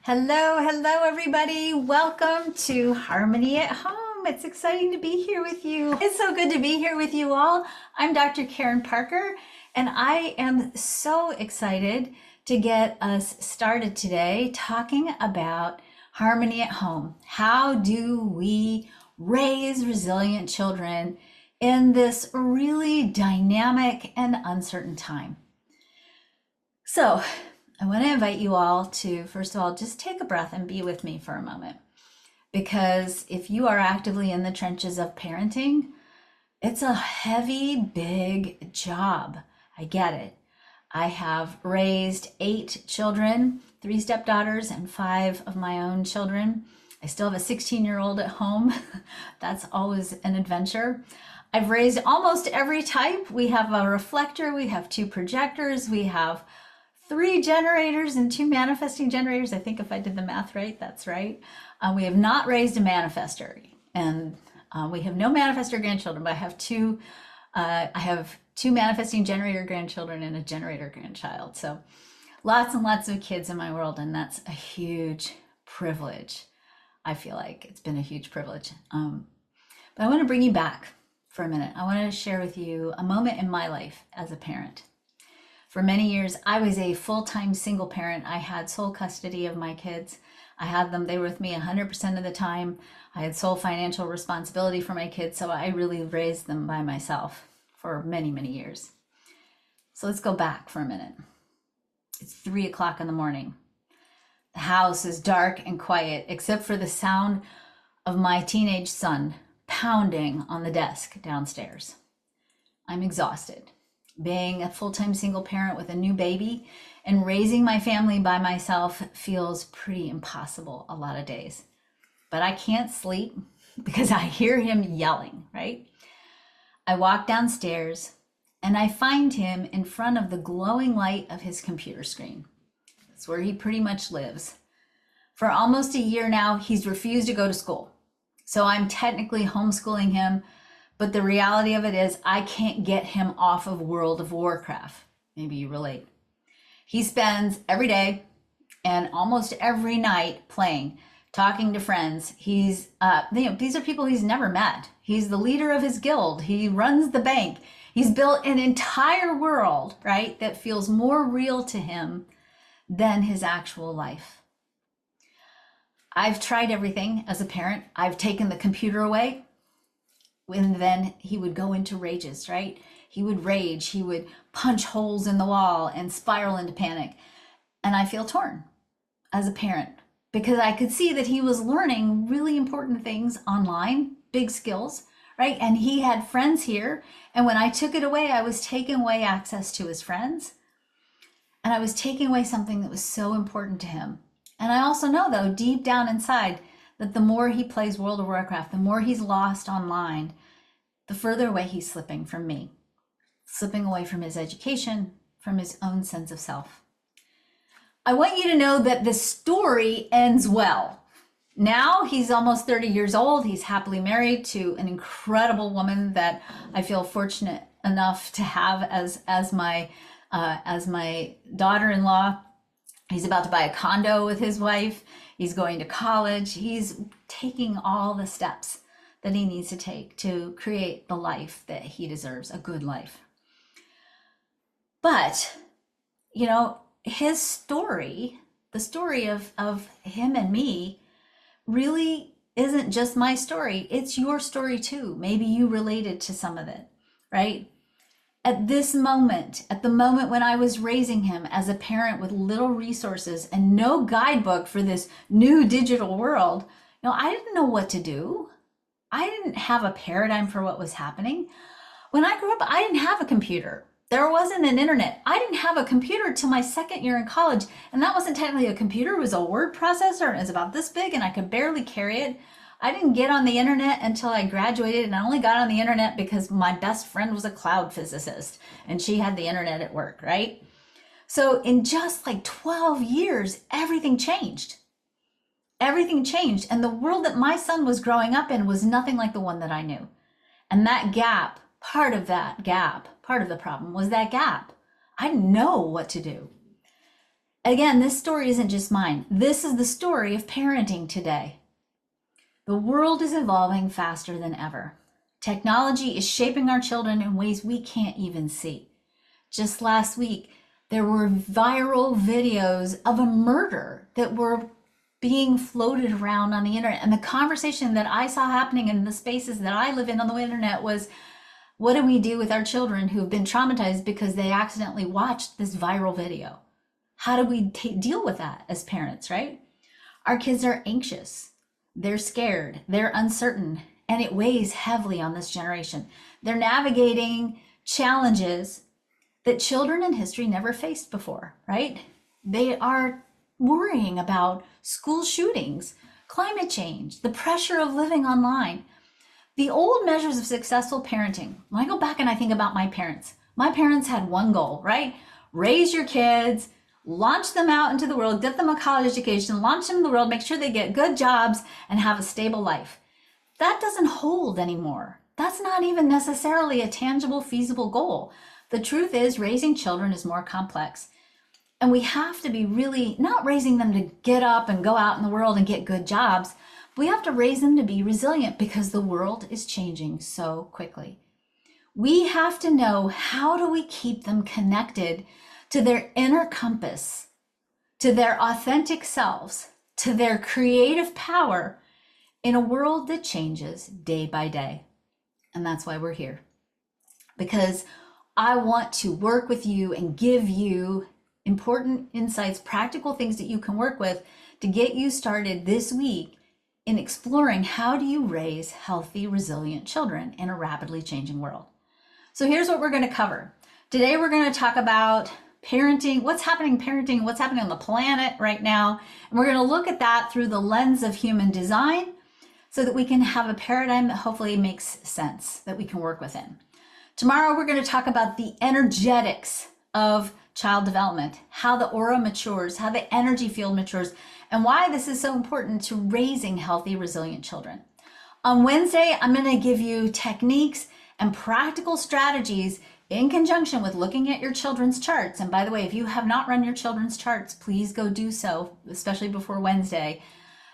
Hello, everybody. Welcome to Harmony at Home. It's exciting to be here with you. It's so good to be here with you all. I'm Dr. Karen Parker, and I am so excited to get us started today talking about harmony at home. How do we raise resilient children in this really dynamic and uncertain time? So, I want to invite you all to, first of all, just take a breath and be with me for a moment. Because if you are actively in the trenches of parenting, it's a heavy, big job. I get it. I have raised 8 children, 3 stepdaughters and 5 of my own children. I still have a 16-year-old at home. That's always an adventure. I've raised almost every type. We have a reflector, we have 2 projectors, we have 3 generators and 2 manifesting generators. I think if I did the math right, that's right. We have not raised a manifester, and we have no manifester grandchildren, but I have two manifesting generator grandchildren and a generator grandchild. So lots and lots of kids in my world, and that's a huge privilege. I feel like it's been a huge privilege. But I want to bring you back for a minute. I want to share with you a moment in my life as a parent. For many years, I was a full-time single parent. I had sole custody of my kids. I had them, they were with me 100% of the time. I had sole financial responsibility for my kids, so I really raised them by myself for many, many years. So let's go back for a minute. It's 3 o'clock in the morning. The house is dark and quiet, except for the sound of my teenage son pounding on the desk downstairs. I'm exhausted. Being a full-time single parent with a new baby and raising my family by myself feels pretty impossible a lot of days. But I can't sleep because I hear him yelling, right? I walk downstairs and I find him in front of the glowing light of his computer screen. That's where he pretty much lives. For almost a year now, he's refused to go to school. So I'm technically homeschooling him. But the reality of it is I can't get him off of World of Warcraft. Maybe you relate. He spends every day and almost every night playing, talking to friends. These are people he's never met. He's the leader of his guild. He runs the bank. He's built an entire world, right, that feels more real to him than his actual life. I've tried everything as a parent. I've taken the computer away. And then he would go into rages, right? He would rage, he would punch holes in the wall and spiral into panic. And I feel torn as a parent because I could see that he was learning really important things online, big skills, right? And he had friends here. And when I took it away, I was taking away access to his friends. And I was taking away something that was so important to him. And I also know, though, deep down inside, that the more he plays World of Warcraft, the more he's lost online, the further away he's slipping from me, slipping away from his education, from his own sense of self. I want you to know that the story ends well. Now he's almost 30 years old. He's happily married to an incredible woman that I feel fortunate enough to have as my daughter-in-law. He's about to buy a condo with his wife. He's going to college. He's taking all the steps that he needs to take to create the life that he deserves, a good life. But, his story, the story of him and me, really isn't just my story. It's your story too. Maybe you related to some of it, right? At this moment, at the moment when I was raising him as a parent with little resources and no guidebook for this new digital world, I didn't know what to do. I didn't have a paradigm for what was happening. When I grew up, I didn't have a computer. There wasn't an internet. I didn't have a computer till my second year in college. And that wasn't technically a computer. It was a word processor. And it was about this big and I could barely carry it. I didn't get on the internet until I graduated, and I only got on the internet because my best friend was a cloud physicist and she had the internet at work, right? So in just like 12 years, everything changed. Everything changed. And the world that my son was growing up in was nothing like the one that I knew. And that gap, part of the problem was that gap. I didn't know what to do. Again, this story isn't just mine. This is the story of parenting today. The world is evolving faster than ever. Technology is shaping our children in ways we can't even see. Just last week, there were viral videos of a murder that were being floated around on the internet. And the conversation that I saw happening in the spaces that I live in on the internet was, what do we do with our children who have been traumatized because they accidentally watched this viral video? How do we deal with that as parents, right? Our kids are anxious, they're scared, they're uncertain, and it weighs heavily on this generation. They're navigating challenges that children in history never faced before, right? They are worrying about school shootings, climate change, the pressure of living online. The old measures of successful parenting, when I go back and I think about my parents had one goal, right? Raise your kids, launch them out into the world, get them a college education, launch them in the world, make sure they get good jobs and have a stable life. That doesn't hold anymore. That's not even necessarily a tangible, feasible goal. The truth is, raising children is more complex. And we have to be really not raising them to get up and go out in the world and get good jobs. We have to raise them to be resilient because the world is changing so quickly. We have to know, how do we keep them connected to their inner compass, to their authentic selves, to their creative power in a world that changes day by day. And that's why we're here. Because I want to work with you and give you important insights, practical things that you can work with to get you started this week in exploring, how do you raise healthy, resilient children in a rapidly changing world. So here's what we're going to cover. Today we're going to talk about parenting, what's happening on the planet right now. And we're going to look at that through the lens of human design so that we can have a paradigm that hopefully makes sense, that we can work within. Tomorrow we're going to talk about the energetics of child development, how the aura matures, how the energy field matures, and why this is so important to raising healthy, resilient children. On Wednesday, I'm going to give you techniques and practical strategies in conjunction with looking at your children's charts. And by the way, if you have not run your children's charts, please go do so, especially before Wednesday.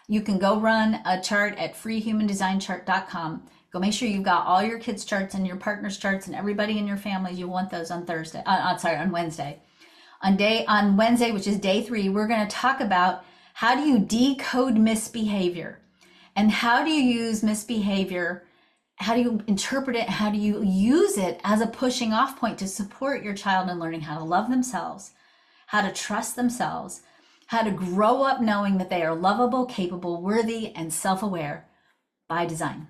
You can go run a chart at freehumandesignchart.com. Go make sure you've got all your kids' charts and your partner's charts and everybody in your family. You want those on Wednesday. On Wednesday, which is day 3, we're going to talk about, how do you decode misbehavior, and how do you use misbehavior, how do you interpret it, how do you use it as a pushing off point to support your child in learning how to love themselves, how to trust themselves, how to grow up knowing that they are lovable, capable, worthy, and self-aware by design.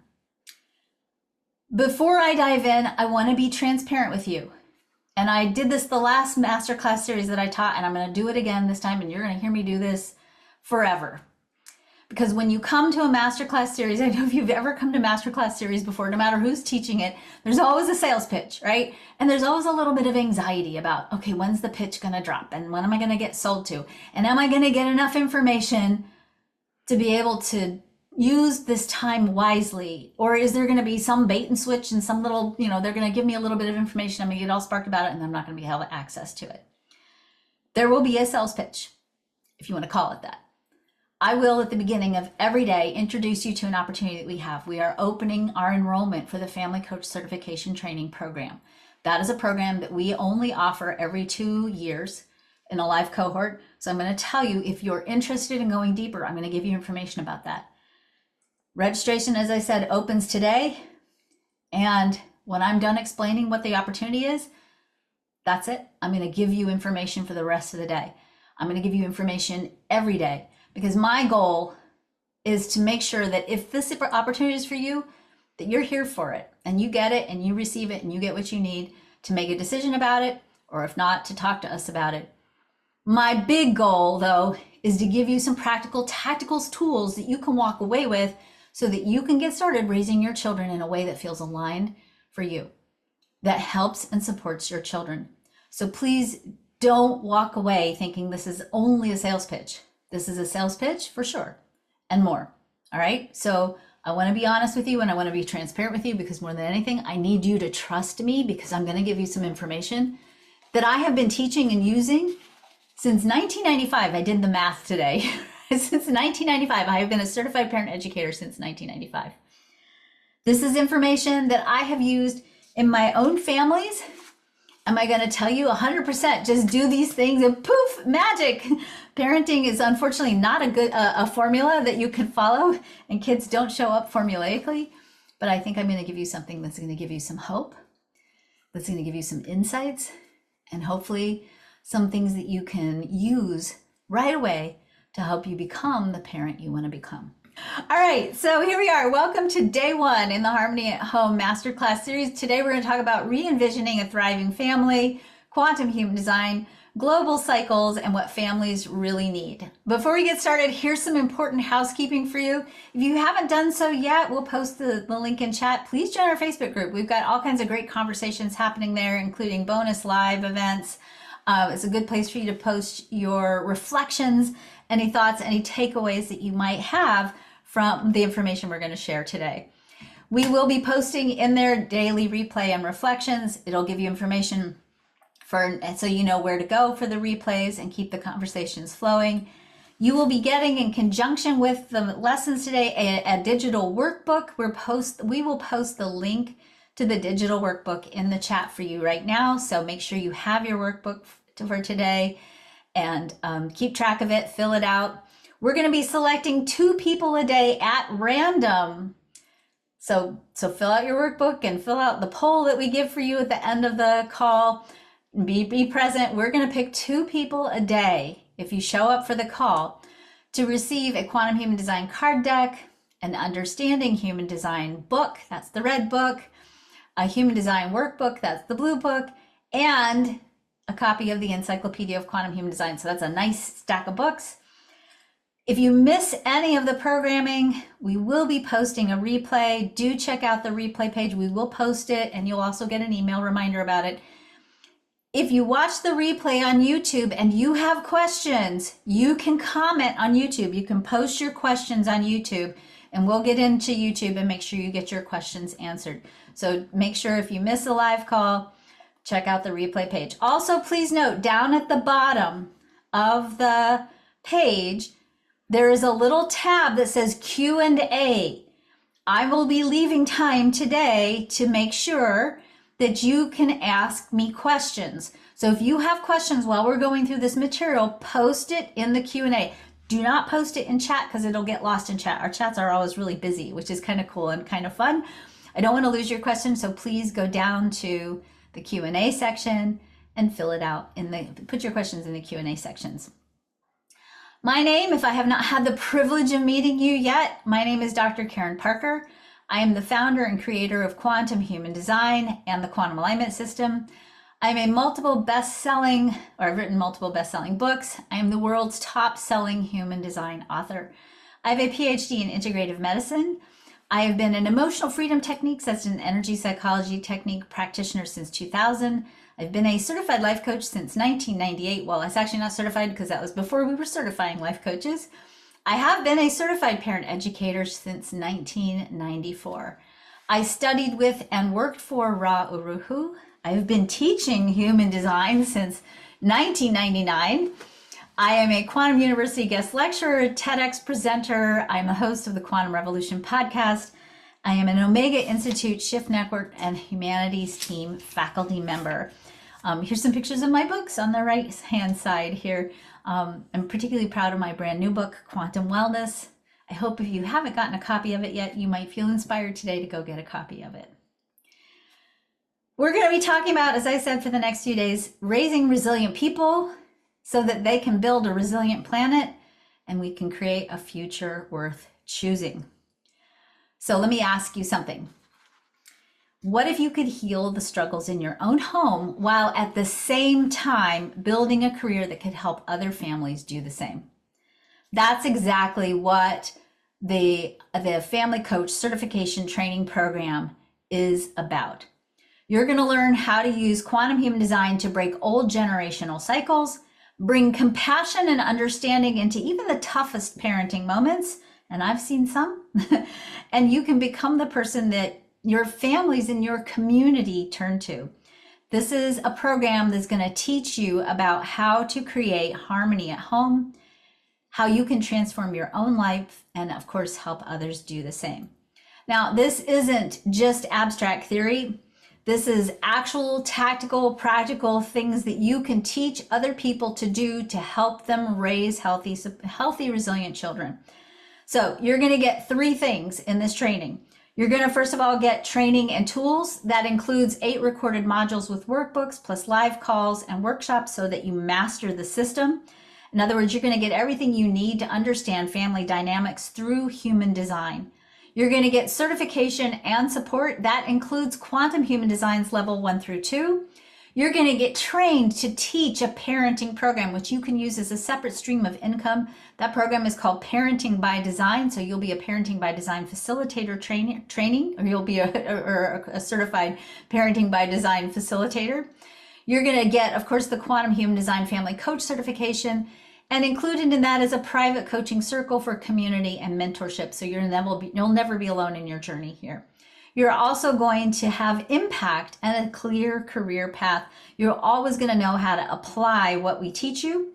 Before I dive in, I want to be transparent with you. And I did this the last masterclass series that I taught, and I'm going to do it again this time, and you're going to hear me do this forever. Because when you come to a masterclass series, I know if you've ever come to masterclass series before, no matter who's teaching it, there's always a sales pitch, right? And there's always a little bit of anxiety about, okay, when's the pitch going to drop? And when am I going to get sold to? And am I going to get enough information to be able to use this time wisely? Or is there going to be some bait and switch and some little, they're going to give me a little bit of information, I'm going to get all sparked about it, and I'm not going to be able to have access to it. There will be a sales pitch, if you want to call it that. I will, at the beginning of every day, introduce you to an opportunity that we have. We are opening our enrollment for the Family Coach Certification Training Program. That is a program that we only offer every 2 years in a live cohort. So I'm going to tell you, if you're interested in going deeper, I'm going to give you information about that. Registration, as I said, opens today. And when I'm done explaining what the opportunity is, that's it. I'm going to give you information for the rest of the day. I'm going to give you information every day. Because my goal is to make sure that if this opportunity is for you, that you're here for it and you get it and you receive it and you get what you need to make a decision about it, or if not, to talk to us about it. My big goal, though, is to give you some practical, tactical tools that you can walk away with so that you can get started raising your children in a way that feels aligned for you, that helps and supports your children. So please don't walk away thinking this is only a sales pitch. This is a sales pitch for sure, and more. All right. So I want to be honest with you, and I want to be transparent with you, because more than anything, I need you to trust me, because I'm going to give you some information that I have been teaching and using Since 1995, I did the math today. Since 1995, I have been a certified parent educator since 1995. This is information that I have used in my own families. Am I going to tell you 100% just do these things and poof, magic? Parenting is unfortunately not a formula that you can follow, and kids don't show up formulaically. But I think I'm going to give you something that's going to give you some hope, that's going to give you some insights, and hopefully some things that you can use right away to help you become the parent you want to become. All right, so here we are. Welcome to day one in the Harmony at Home Masterclass series. Today we're going to talk about re-envisioning a thriving family, quantum human design, global cycles, and what families really need. Before we get started, here's some important housekeeping for you. If you haven't done so yet, we'll post the link in chat. Please join our Facebook group. We've got all kinds of great conversations happening there, including bonus live events. It's a good place for you to post your reflections, any thoughts, any takeaways that you might have from the information we're going to share today. We will be posting in there daily replay and reflections. It'll give you information so you know where to go for the replays and keep the conversations flowing. You will be getting, in conjunction with the lessons today, a digital workbook. We will post the link to the digital workbook in the chat for you right now. So make sure you have your workbook for today and keep track of it, fill it out. We're going to be selecting 2 people a day at random. So fill out your workbook and fill out the poll that we give for you at the end of the call. Be present. We're going to pick 2 people a day, if you show up for the call, to receive a Quantum Human Design card deck, an Understanding Human Design book, that's the red book, a Human Design workbook, that's the blue book, and a copy of the Encyclopedia of Quantum Human Design. So that's a nice stack of books. If you miss any of the programming, we will be posting a replay. Do check out the replay page. We will post it, and you'll also get an email reminder about it. If you watch the replay on YouTube and you have questions, you can comment on YouTube. You can post your questions on YouTube, and we'll get into YouTube and make sure you get your questions answered. So make sure if you miss a live call, check out the replay page. Also, please note, down at the bottom of the page, there is a little tab that says Q&A. I will be leaving time today to make sure that you can ask me questions. So if you have questions while we're going through this material, post it in the Q&A. Do not post it in chat because it'll get lost in chat. Our chats are always really busy, which is kind of cool and kind of fun. I don't want to lose your question, so please go down to the Q&A section and fill it out put your questions in the Q&A sections. My name, if I have not had the privilege of meeting you yet, my name is Dr. Karen Parker. I am the founder and creator of Quantum Human Design and the Quantum Alignment System. I'm I've written multiple best-selling books. I am the world's top-selling human design author. I have a PhD in integrative medicine. I have been an emotional freedom techniques, that's an energy psychology technique practitioner since 2000. I've been a certified life coach since 1998. Well, it's actually not certified because that was before we were certifying life coaches. I have been a certified parent educator since 1994. I studied with and worked for Ra Uru Hu. I've been teaching human design since 1999. I am a Quantum University guest lecturer, TEDx presenter. I'm a host of the Quantum Revolution podcast. I am an Omega Institute Shift Network and Humanities Team faculty member. Here's some pictures of my books on the right-hand side here. I'm particularly proud of my brand new book, Quantum Wellness. I hope if you haven't gotten a copy of it yet, you might feel inspired today to go get a copy of it. We're going to be talking about, as I said, for the next few days, raising resilient people so that they can build a resilient planet and we can create a future worth choosing. So let me ask you something. What if you could heal the struggles in your own home while at the same time building a career that could help other families do the same? That's exactly what the Family Coach Certification Training Program is about. You're going to learn how to use quantum human design to break old generational cycles, bring compassion and understanding into even the toughest parenting moments, and I've seen some, and you can become the person that your families in your community turn to. This is a program that's going to teach you about how to create harmony at home, how you can transform your own life, and of course, help others do the same. Now, this isn't just abstract theory. This is actual tactical, practical things that you can teach other people to do to help them raise healthy, resilient children. So you're going to get 3 things in this training. You're going to, first of all, get training and tools. That includes 8 recorded modules with workbooks, plus live calls and workshops so that you master the system. In other words, you're going to get everything you need to understand family dynamics through human design. You're going to get certification and support. That includes Quantum Human Designs level 1 through 2. You're going to get trained to teach a parenting program, which you can use as a separate stream of income. That program is called Parenting by Design. So you'll be a Parenting by Design facilitator training, or you'll be a certified Parenting by Design facilitator. You're going to get, of course, the Quantum Human Design Family Coach certification. And included in that is a private coaching circle for community and mentorship. So you'll never be alone in your journey here. You're also going to have impact and a clear career path. You're always going to know how to apply what we teach you.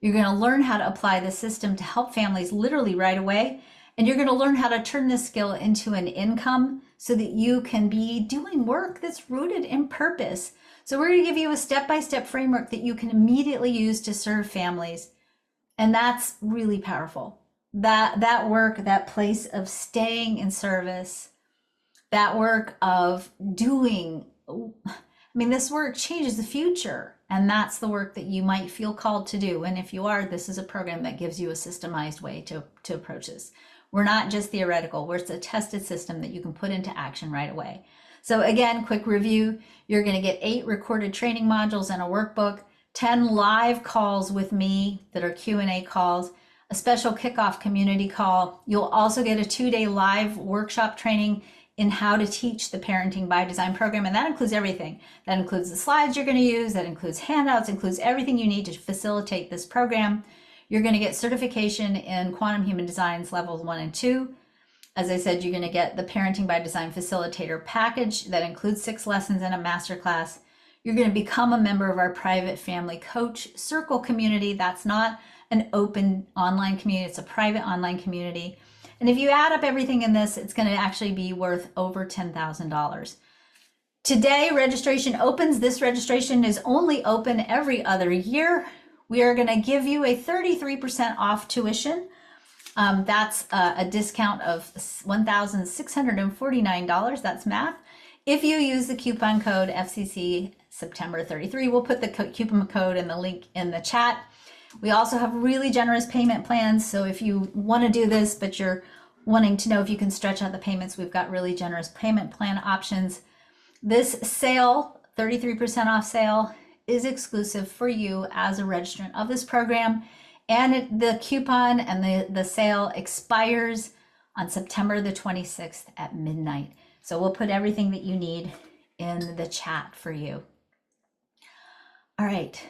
You're going to learn how to apply the system to help families literally right away. And you're going to learn how to turn this skill into an income so that you can be doing work that's rooted in purpose. So we're going to give you a step-by-step framework that you can immediately use to serve families. And that's really powerful. That work, that place of staying in service, that work of doing, this work changes the future. And that's the work that you might feel called to do. And if you are, this is a program that gives you a systemized way to approach this. We're not just theoretical, it's a tested system that you can put into action right away. So again, quick review, you're going to get 8 recorded training modules and a workbook, 10 live calls with me that are Q&A calls, a special kickoff community call. You'll also get a 2-day live workshop training in how to teach the Parenting by Design program. And that includes everything. That includes the slides you're going to use, that includes handouts, includes everything you need to facilitate this program. You're going to get certification in Quantum Human Designs levels 1 and 2. As I said, you're going to get the Parenting by Design Facilitator package that includes 6 lessons and a masterclass. You're going to become a member of our private family coach circle community. That's not an open online community. It's a private online community. And if you add up everything in this, it's going to actually be worth over $10,000. Today, registration opens. This registration is only open every other year. We are going to give you a 33% off tuition. That's a discount of $1,649. That's math. If you use the coupon code FCC September 33, we'll put the coupon code and the link in the chat. We also have really generous payment plans. So if you want to do this, but you're wanting to know if you can stretch out the payments, we've got really generous payment plan options. This sale, 33% off sale, is exclusive for you as a registrant of this program. And the coupon and the sale expires on September the 26th at midnight. So we'll put everything that you need in the chat for you. All right,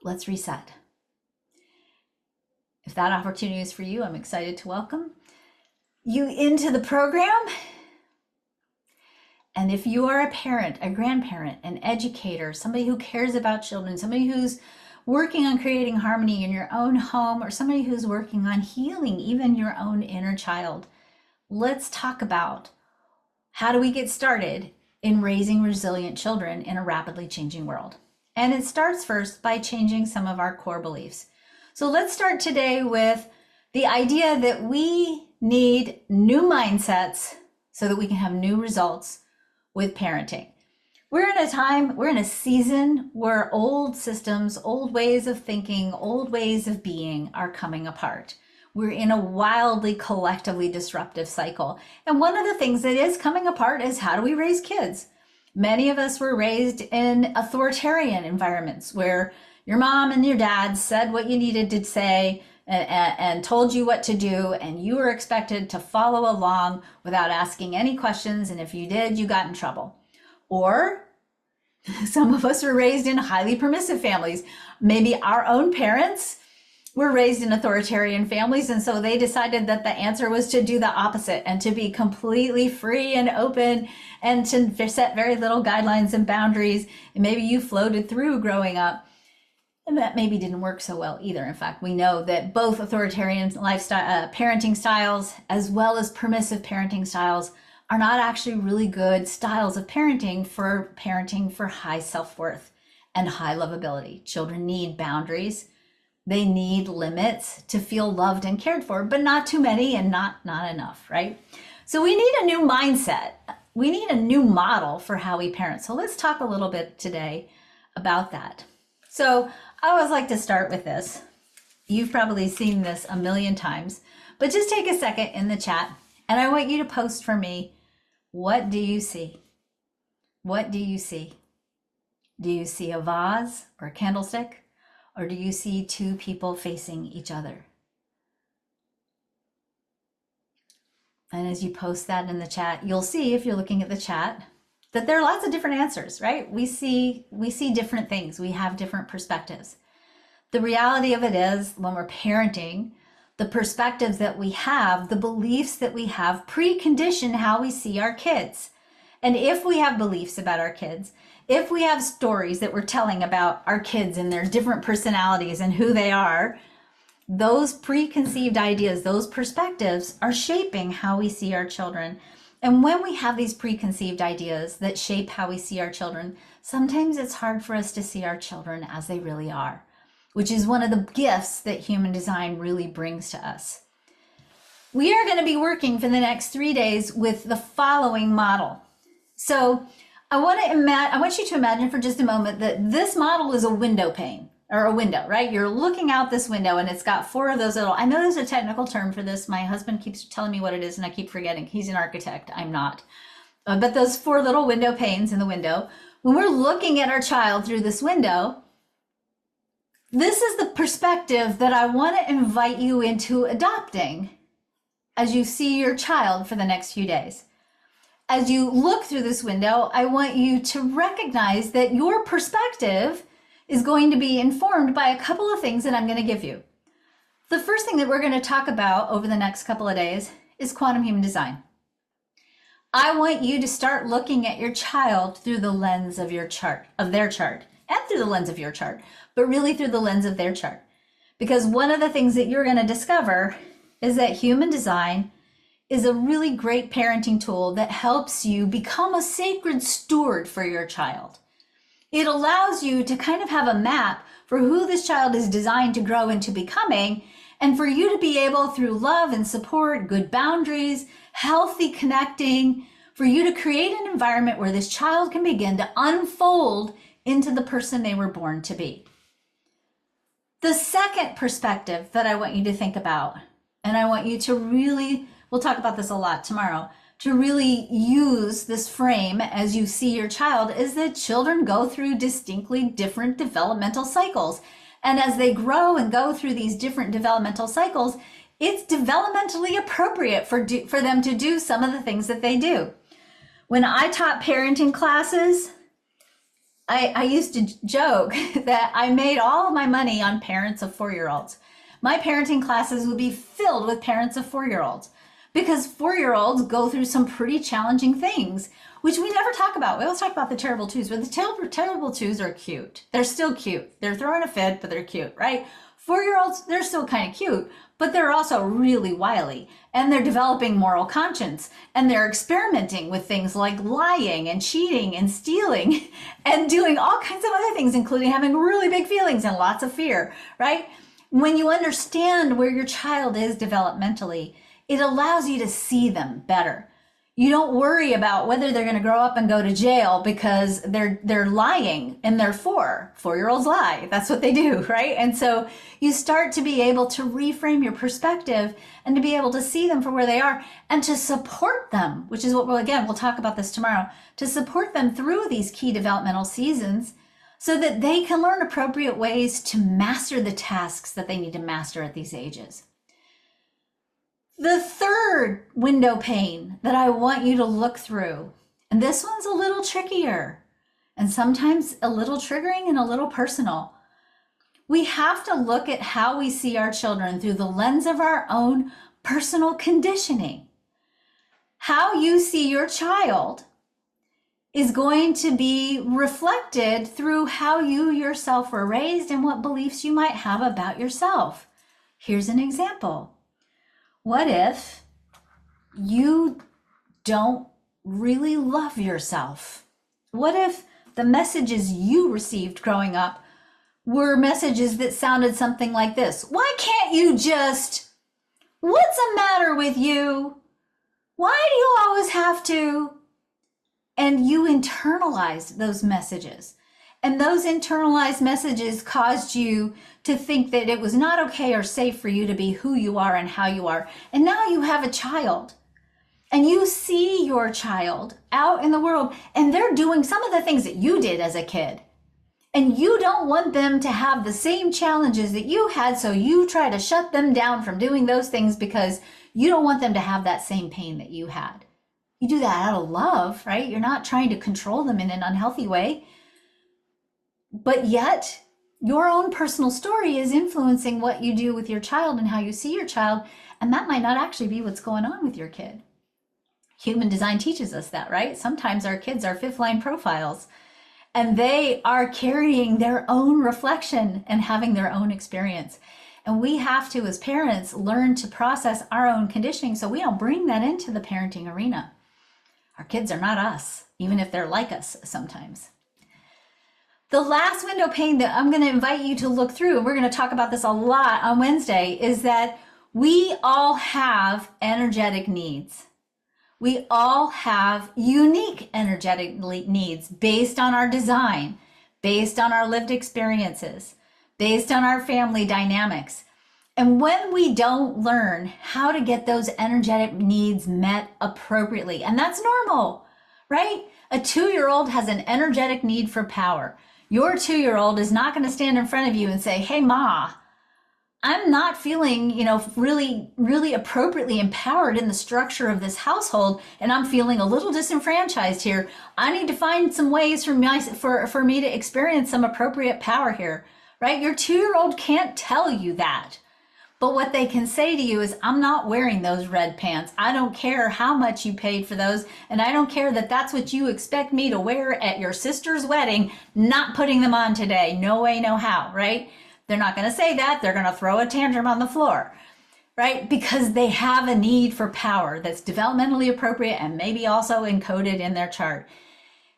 let's reset. If that opportunity is for you, I'm excited to welcome you into the program. And if you are a parent, a grandparent, an educator, somebody who cares about children, somebody who's working on creating harmony in your own home, or somebody who's working on healing even your own inner child, let's talk about how do we get started in raising resilient children in a rapidly changing world. And it starts first by changing some of our core beliefs. So let's start today with the idea that we need new mindsets so that we can have new results with parenting. We're in a season where old systems, old ways of thinking, old ways of being are coming apart. We're in a wildly collectively disruptive cycle. And one of the things that is coming apart is how do we raise kids? Many of us were raised in authoritarian environments where your mom and your dad said what you needed to say and told you what to do, and you were expected to follow along without asking any questions. And if you did, you got in trouble. Or some of us were raised in highly permissive families. Maybe our own parents were raised in authoritarian families, and so they decided that the answer was to do the opposite and to be completely free and open and to set very little guidelines and boundaries. And maybe you floated through growing up, and that maybe didn't work so well either. In fact, we know that both authoritarian lifestyle parenting styles as well as permissive parenting styles are not actually really good styles of parenting for high self-worth and high lovability. Children need boundaries. They need limits to feel loved and cared for, but not too many and not enough, right? So we need a new mindset. We need a new model for how we parent. So let's talk a little bit today about that. So I always like to start with this. You've probably seen this a million times, but just take a second in the chat and I want you to post for me, what do you see? What do you see? Do you see a vase or a candlestick? Or do you see two people facing each other? And as you post that in the chat, you'll see, if you're looking at the chat, that there are lots of different answers, right? We see different things. We have different perspectives. The reality of it is, when we're parenting, the perspectives that we have, the beliefs that we have, precondition how we see our kids. And if we have beliefs about our kids, if we have stories that we're telling about our kids and their different personalities and who they are, those preconceived ideas, those perspectives are shaping how we see our children. And when we have these preconceived ideas that shape how we see our children, sometimes it's hard for us to see our children as they really are, which is one of the gifts that human design really brings to us. We are going to be working for the next 3 days with the following model. So I want you to imagine for just a moment that this model is a window pane, or a window, right? You're looking out this window and it's got 4 of those little, I know there's a technical term for this. My husband keeps telling me what it is and I keep forgetting. He's an architect, I'm not. But those 4 little window panes in the window, when we're looking at our child through this window, this is the perspective that I want to invite you into adopting as you see your child for the next few days. As you look through this window, I want you to recognize that your perspective is going to be informed by a couple of things that I'm going to give you. The first thing that we're going to talk about over the next couple of days is quantum human design. I want you to start looking at your child through the lens of your chart, of their chart, and through the lens of your chart, but really through the lens of their chart. Because one of the things that you're going to discover is that human design is a really great parenting tool that helps you become a sacred steward for your child. It allows you to kind of have a map for who this child is designed to grow into becoming, and for you to be able, through love and support, good boundaries, healthy connecting, for you to create an environment where this child can begin to unfold into the person they were born to be. The second perspective that I want you to think about, and I want you to really, we'll talk about this a lot tomorrow, to really use this frame as you see your child, is that children go through distinctly different developmental cycles. And as they grow and go through these different developmental cycles, it's developmentally appropriate for them to do some of the things that they do. When I taught parenting classes, I used to joke that I made all of my money on parents of 4-year-olds. My parenting classes would be filled with parents of 4-year-olds because 4-year-olds go through some pretty challenging things, which we never talk about. We always talk about the terrible twos, but the terrible twos are cute. They're still cute. They're throwing a fit, but they're cute, right? 4-year-olds, they're still kind of cute, but they're also really wily, and they're developing moral conscience, and they're experimenting with things like lying and cheating and stealing and doing all kinds of other things, including having really big feelings and lots of fear, right? When you understand where your child is developmentally, it allows you to see them better. You don't worry about whether they're going to grow up and go to jail because they're lying and they're 4-year-olds lie. That's what they do, right? And so you start to be able to reframe your perspective and to be able to see them for where they are and to support them, which is what we'll talk about this tomorrow, to support them through these key developmental seasons so that they can learn appropriate ways to master the tasks that they need to master at these ages. The third window pane that I want you to look through, and this one's a little trickier and sometimes a little triggering and a little personal. We have to look at how we see our children through the lens of our own personal conditioning. How you see your child is going to be reflected through how you yourself were raised and what beliefs you might have about yourself. Here's an example. What if you don't really love yourself? What if the messages you received growing up were messages that sounded something like this? Why can't you just, what's the matter with you? Why do you always have to? And you internalized those messages. And those internalized messages caused you to think that it was not okay or safe for you to be who you are and how you are. And now you have a child. And you see your child out in the world, and they're doing some of the things that you did as a kid. And you don't want them to have the same challenges that you had, so you try to shut them down from doing those things because you don't want them to have that same pain that you had. You do that out of love, right? You're not trying to control them in an unhealthy way. But yet, your own personal story is influencing what you do with your child and how you see your child, and that might not actually be what's going on with your kid. Human design teaches us that, right? Sometimes our kids are fifth line profiles, and they are carrying their own reflection and having their own experience. And we have to, as parents, learn to process our own conditioning so we don't bring that into the parenting arena. Our kids are not us, even if they're like us sometimes. The last window pane that I'm going to invite you to look through, and we're going to talk about this a lot on Wednesday, is that we all have energetic needs. We all have unique energetic needs based on our design, based on our lived experiences, based on our family dynamics. And when we don't learn how to get those energetic needs met appropriately, and that's normal, right? A 2-year-old has an energetic need for power. Your 2-year-old is not going to stand in front of you and say, hey, Ma, I'm not feeling, really appropriately empowered in the structure of this household, and I'm feeling a little disenfranchised here. I need to find some ways for me to experience some appropriate power here, right? Your 2-year-old can't tell you that. But what they can say to you is, I'm not wearing those red pants. I don't care how much you paid for those, and I don't care that that's what you expect me to wear at your sister's wedding, not putting them on today. No way, no how, right? They're not going to say that. They're going to throw a tantrum on the floor, right? Because they have a need for power that's developmentally appropriate and maybe also encoded in their chart.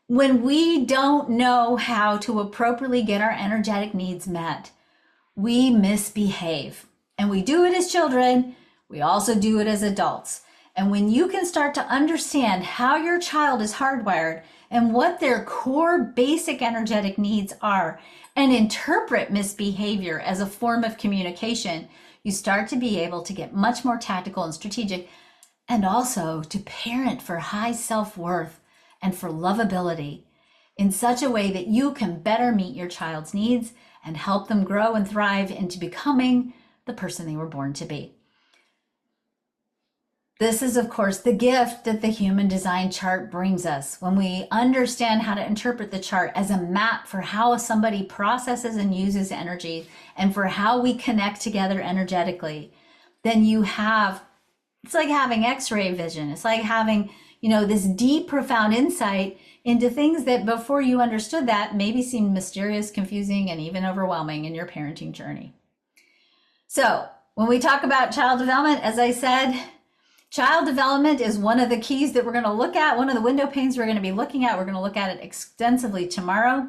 When we don't know how to appropriately get our energetic needs met, we misbehave. And we do it as children. We also do it as adults. And when you can start to understand how your child is hardwired and what their core basic energetic needs are, and interpret misbehavior as a form of communication, you start to be able to get much more tactical and strategic, and also to parent for high self-worth and for lovability in such a way that you can better meet your child's needs and help them grow and thrive into becoming the person they were born to be. This is, of course, the gift that the human design chart brings us. When we understand how to interpret the chart as a map for how somebody processes and uses energy and for how we connect together energetically, then it's like having X-ray vision. It's like having, this deep, profound insight into things that before you understood that maybe seemed mysterious, confusing, and even overwhelming in your parenting journey. So when we talk about child development, as I said, child development is one of the keys that we're going to look at, one of the window panes we're going to be looking at. We're going to look at it extensively tomorrow.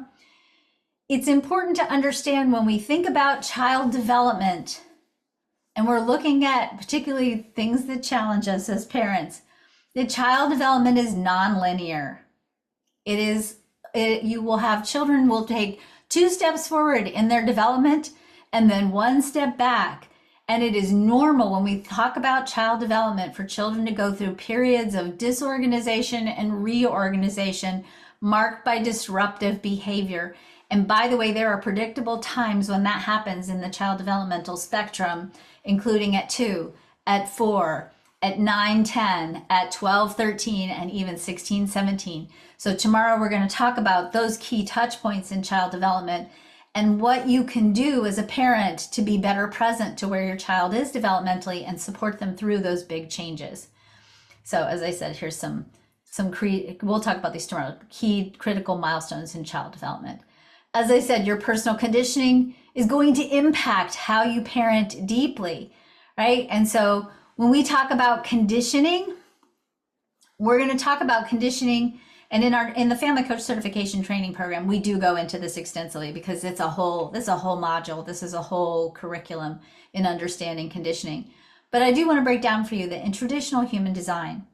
It's important to understand when we think about child development, and we're looking at particularly things that challenge us as parents, that child development is nonlinear. You will have children will take 2 steps forward in their development and then 1 step back. And it is normal when we talk about child development for children to go through periods of disorganization and reorganization marked by disruptive behavior. And by the way, there are predictable times when that happens in the child developmental spectrum, including at 2, at 4, at 9, 10, at 12, 13, and even 16, 17. So tomorrow we're going to talk about those key touch points in child development and what you can do as a parent to be better present to where your child is developmentally and support them through those big changes. So as I said, here's we'll talk about these tomorrow, key critical milestones in child development. As I said, your personal conditioning is going to impact how you parent deeply, right? And so when we talk about conditioning, we're going to talk about conditioning, and in the family coach certification training program, we do go into this extensively because this is a whole module. This is a whole curriculum in understanding conditioning. But I do want to break down for you that in traditional human design,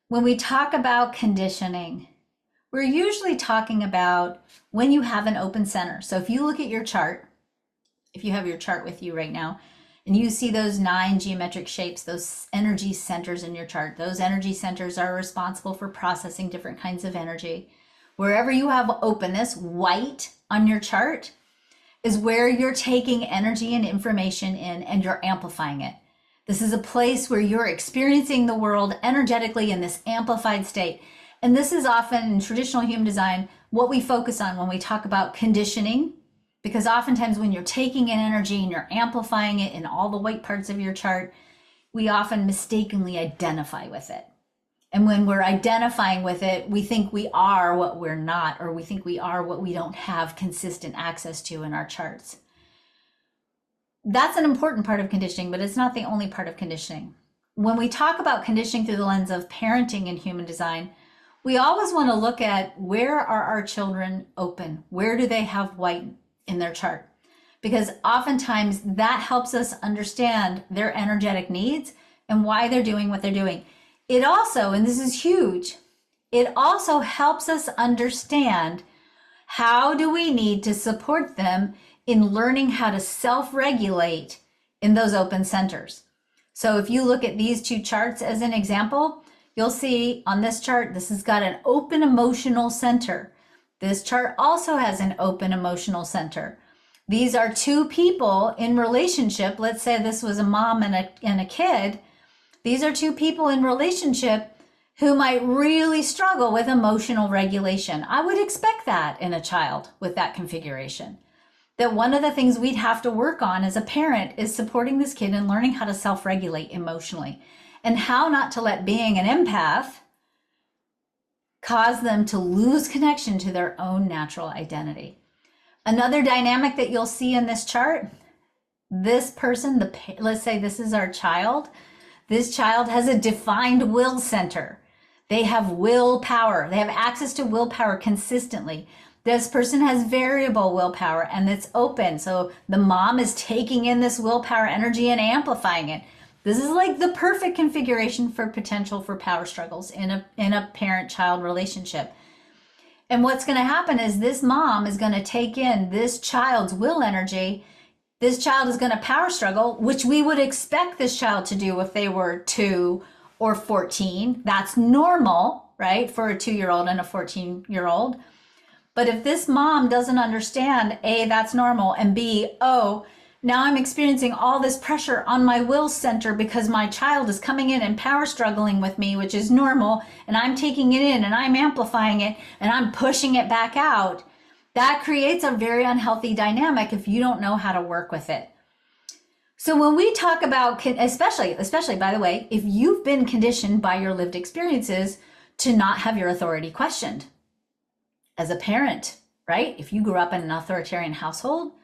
when we talk about conditioning, we're usually talking about when you have an open center. So if you look at your chart, if you have your chart with you right now, and you see those 9 geometric shapes, those energy centers in your chart, those energy centers are responsible for processing different kinds of energy. Wherever you have openness, white on your chart, is where you're taking energy and information in and you're amplifying it. This is a place where you're experiencing the world energetically in this amplified state. And this is often in traditional human design what we focus on when we talk about conditioning, because oftentimes when you're taking in energy and you're amplifying it in all the white parts of your chart, we often mistakenly identify with it. And when we're identifying with it, we think we are what we're not, or we think we are what we don't have consistent access to in our charts. That's an important part of conditioning, but it's not the only part of conditioning. When we talk about conditioning through the lens of parenting in human design, we always want to look at where are our children open? Where do they have white in their chart? Because oftentimes that helps us understand their energetic needs and why they're doing what they're doing. It also, and this is huge, it also helps us understand how do we need to support them in learning how to self-regulate in those open centers. So if you look at these two charts as an example, you'll see on this chart, this has got an open emotional center. This chart also has an open emotional center. These are two people in relationship. Let's say this was a mom and a kid. These are two people in relationship who might really struggle with emotional regulation. I would expect that in a child with that configuration. That one of the things we'd have to work on as a parent is supporting this kid in learning how to self-regulate emotionally and how not to let being an empath cause them to lose connection to their own natural identity. Another dynamic that you'll see in this chart, this person, let's say this is our child. This child has a defined will center. They have willpower. They have access to willpower consistently. This person has variable willpower and it's open. So the mom is taking in this willpower energy and amplifying it. This is like the perfect configuration for potential for power struggles in a parent-child relationship. And what's going to happen is this mom is going to take in this child's will energy. This child is going to power struggle, which we would expect this child to do if they were 2 or 14. That's normal, right, for a 2-year-old and a 14-year-old. But if this mom doesn't understand, A, that's normal, and B, oh, now I'm experiencing all this pressure on my will center because my child is coming in and power struggling with me, which is normal, and I'm taking it in and I'm amplifying it and I'm pushing it back out. That creates a very unhealthy dynamic if you don't know how to work with it. So when we talk about, especially by the way, if you've been conditioned by your lived experiences to not have your authority questioned as a parent, right? If you grew up in an authoritarian household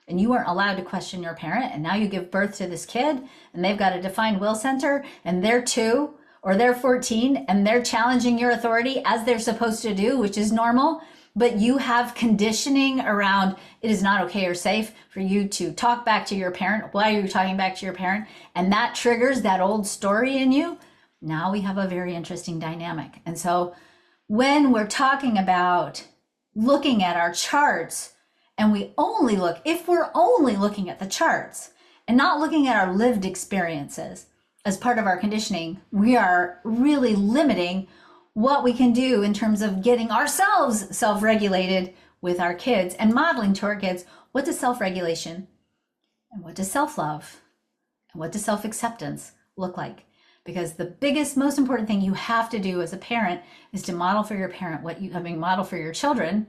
and you weren't allowed to question your parent, and now you give birth to this kid and they've got a defined will center and they're 2 or they're 14 and they're challenging your authority as they're supposed to do, which is normal, but you have conditioning around it is not okay or safe for you to talk back to your parent. Why are you talking back to your parent? And that triggers that old story in you. Now we have a very interesting dynamic. And so when we're talking about looking at our charts, and if we're only looking at the charts and not looking at our lived experiences as part of our conditioning, we are really limiting what we can do in terms of getting ourselves self-regulated with our kids and modeling to our kids what does self-regulation and what does self-love and what does self-acceptance look like. Because the biggest, most important thing you have to do as a parent is to model for your parent model for your children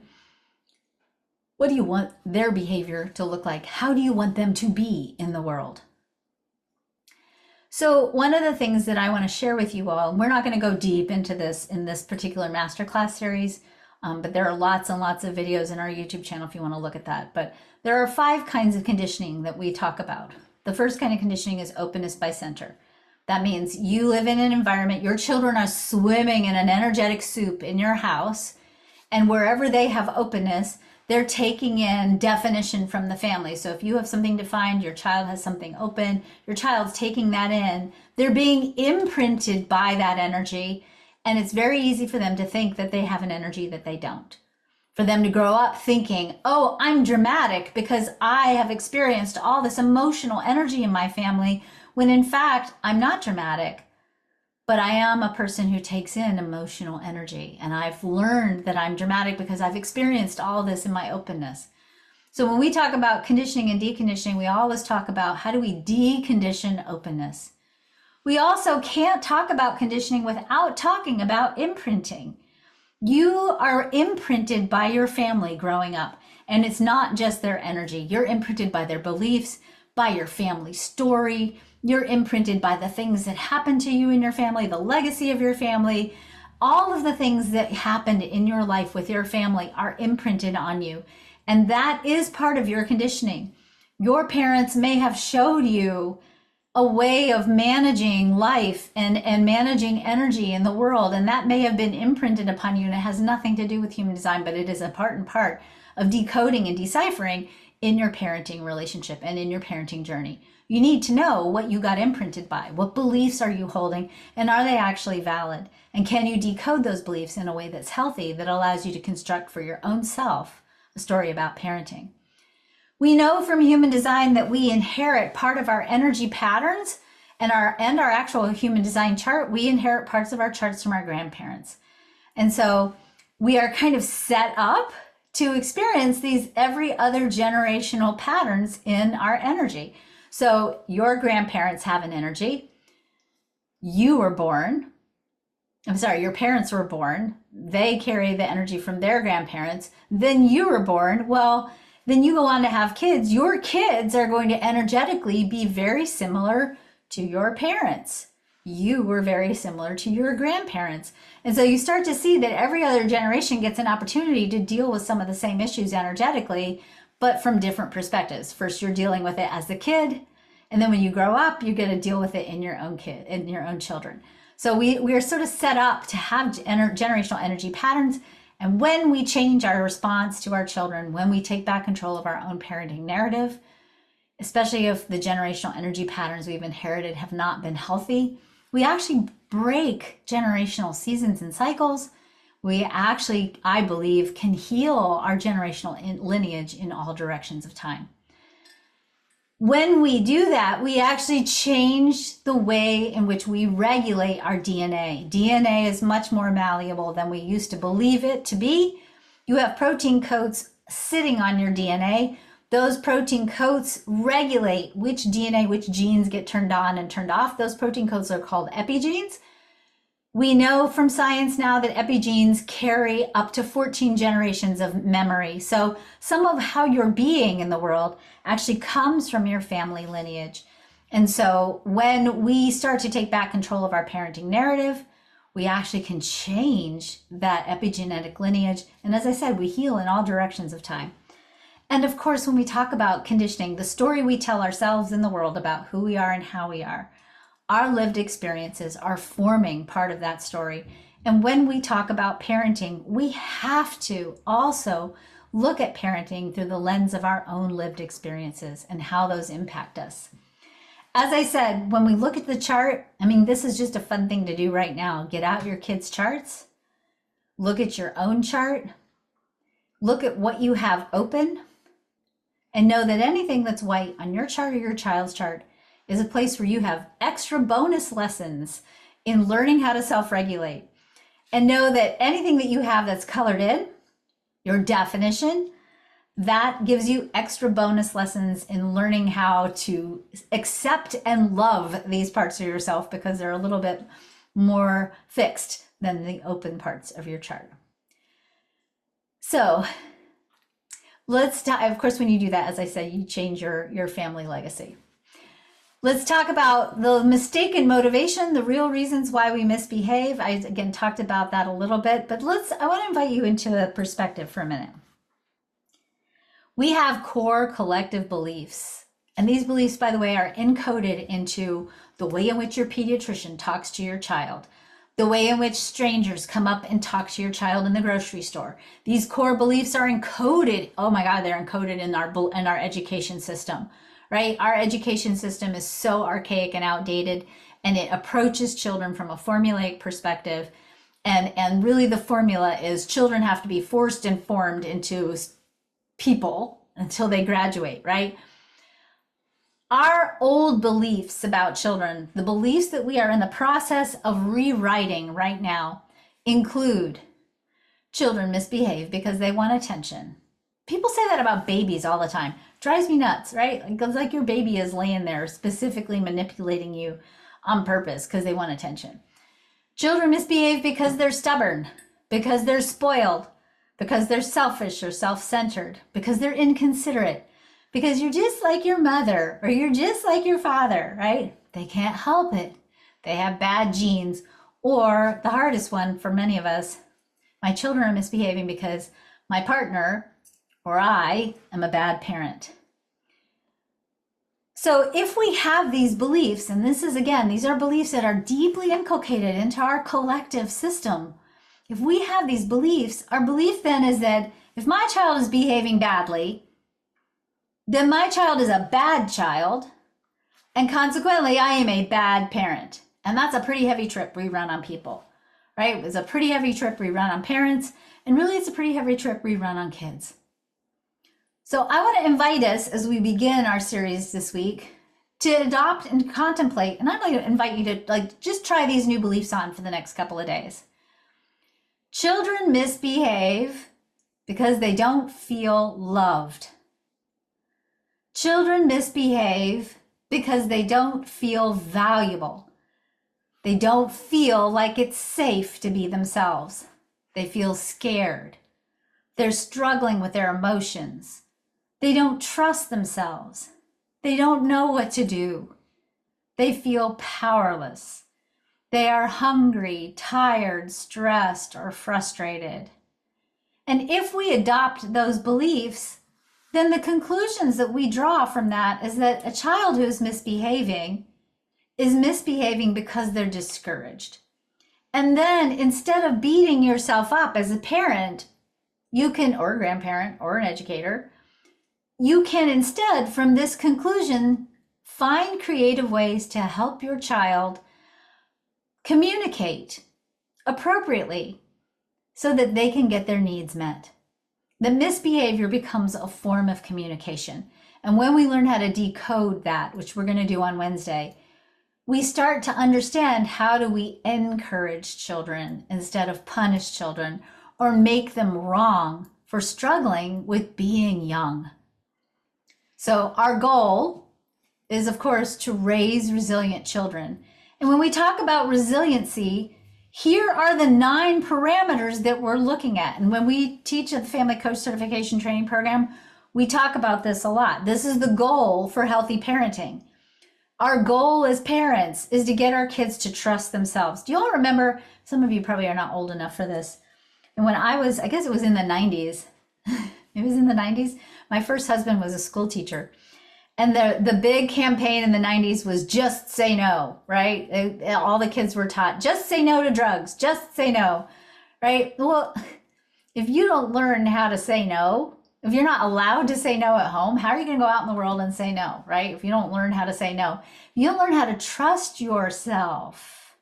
What do you want their behavior to look like? How do you want them to be in the world? So one of the things that I want to share with you all, and we're not going to go deep into this in this particular masterclass series, but there are lots and lots of videos in our YouTube channel if you want to look at that. But there are 5 kinds of conditioning that we talk about. The first kind of conditioning is openness by center. That means you live in an environment, your children are swimming in an energetic soup in your house, and wherever they have openness, they're taking in definition from the family. So if you have something defined, your child has something open, your child's taking that in, they're being imprinted by that energy, and it's very easy for them to think that they have an energy that they don't. For them to grow up thinking, oh, I'm dramatic because I have experienced all this emotional energy in my family, when in fact, I'm not dramatic, but I am a person who takes in emotional energy. And I've learned that I'm dramatic because I've experienced all this in my openness. So when we talk about conditioning and deconditioning, we always talk about how do we decondition openness. We also can't talk about conditioning without talking about imprinting. You are imprinted by your family growing up, and it's not just their energy. You're imprinted by their beliefs, by your family story. You're imprinted by the things that happened to you in your family, the legacy of your family. All of the things that happened in your life with your family are imprinted on you. And that is part of your conditioning. Your parents may have showed you a way of managing life and managing energy in the world, and that may have been imprinted upon you, and it has nothing to do with human design, but it is a part and part of decoding and deciphering in your parenting relationship and in your parenting journey. You need to know what you got imprinted by. What beliefs are you holding, and are they actually valid? And can you decode those beliefs in a way that's healthy, that allows you to construct for your own self a story about parenting? We know from human design that we inherit part of our energy patterns and our actual human design chart. We inherit parts of our charts from our grandparents. And so we are kind of set up to experience these every other generational patterns in our energy. So your grandparents have an energy. You were born. Your parents were born. They carry the energy from their grandparents. Then you were born. Well, then you go on to have kids. Your kids are going to energetically be very similar to your parents. You were very similar to your grandparents. And so you start to see that every other generation gets an opportunity to deal with some of the same issues energetically, but from different perspectives. First, you're dealing with it as a kid, and then when you grow up, you get to deal with it in your own children. So we are sort of set up to have generational energy patterns. And when we change our response to our children, when we take back control of our own parenting narrative, especially if the generational energy patterns we've inherited have not been healthy, we actually break generational seasons and cycles. We actually, I believe, can heal our generational lineage in all directions of time. When we do that, we actually change the way in which we regulate our DNA. DNA is much more malleable than we used to believe it to be. You have protein coats sitting on your DNA. Those protein coats regulate which DNA, which genes get turned on and turned off. Those protein coats are called epigenes. We know from science now that epigenes carry up to 14 generations of memory. So some of how you're being in the world actually comes from your family lineage. And so when we start to take back control of our parenting narrative, we actually can change that epigenetic lineage. And as I said, we heal in all directions of time. And of course, when we talk about conditioning, the story we tell ourselves in the world about who we are and how we are, our lived experiences are forming part of that story. And when we talk about parenting, we have to also look at parenting through the lens of our own lived experiences and how those impact us. As I said, when we look at the chart, this is just a fun thing to do right now. Get out your kids' charts, look at your own chart, look at what you have open, and know that anything that's white on your chart or your child's chart is a place where you have extra bonus lessons in learning how to self-regulate. And know that anything that you have that's colored in, your definition, that gives you extra bonus lessons in learning how to accept and love these parts of yourself, because they're a little bit more fixed than the open parts of your chart. So Let's talk, of course, when you do that, as I said, you change your family legacy. Let's talk about the mistaken motivation, the real reasons why we misbehave. I, again, talked about that a little bit, but I want to invite you into a perspective for a minute. We have core collective beliefs. And these beliefs, by the way, are encoded into the way in which your pediatrician talks to your child, the way in which strangers come up and talk to your child in the grocery store. These core beliefs are encoded. Oh my God, they're encoded in our education system, right? Our education system is so archaic and outdated, and it approaches children from a formulaic perspective. And really the formula is children have to be forced and formed into people until they graduate, right? Our old beliefs about children, the beliefs that we are in the process of rewriting right now, include children misbehave because they want attention. People say that about babies all the time. Drives me nuts, right? It's like your baby is laying there specifically manipulating you on purpose because they want attention. Children misbehave because they're stubborn, because they're spoiled, because they're selfish or self-centered, because they're inconsiderate, because you're just like your mother or you're just like your father, right? They can't help it. They have bad genes. Or the hardest one for many of us, my children are misbehaving because my partner or I am a bad parent. So if we have these beliefs, and this is, again, these are beliefs that are deeply inculcated into our collective system. If we have these beliefs, our belief then is that if my child is behaving badly, then my child is a bad child, and consequently, I am a bad parent. And that's a pretty heavy trip we run on people, right? It's a pretty heavy trip we run on parents, and really it's a pretty heavy trip we run on kids. So I want to invite us as we begin our series this week to adopt and contemplate, and I'm going to invite you to just try these new beliefs on for the next couple of days. Children misbehave because they don't feel loved. Children misbehave because they don't feel valuable. They don't feel like it's safe to be themselves. They feel scared. They're struggling with their emotions. They don't trust themselves. They don't know what to do. They feel powerless. They are hungry, tired, stressed, or frustrated. And if we adopt those beliefs, then the conclusions that we draw from that is that a child who is misbehaving because they're discouraged. And then instead of beating yourself up as a parent, you can, or a grandparent or an educator, you can instead, from this conclusion, find creative ways to help your child communicate appropriately so that they can get their needs met. The misbehavior becomes a form of communication. And when we learn how to decode that, which we're going to do on Wednesday, we start to understand how do we encourage children instead of punish children or make them wrong for struggling with being young. So our goal is, of course, to raise resilient children. And when we talk about resiliency, here are the 9 parameters that we're looking at. And when we teach at the Family Coach Certification Training Program, we talk about this a lot. This is the goal for healthy parenting. Our goal as parents is to get our kids to trust themselves. Do you all remember, some of you probably are not old enough for this, and when I guess it was in the 90s, it was in the 90s, my first husband was a school teacher. And the big campaign in the 90s was just say no, right? All the kids were taught, just say no to drugs, just say no, right? Well, if you don't learn how to say no, if you're not allowed to say no at home, how are you going to go out in the world and say no, right? If you don't learn how to say no, you don't learn how to trust yourself,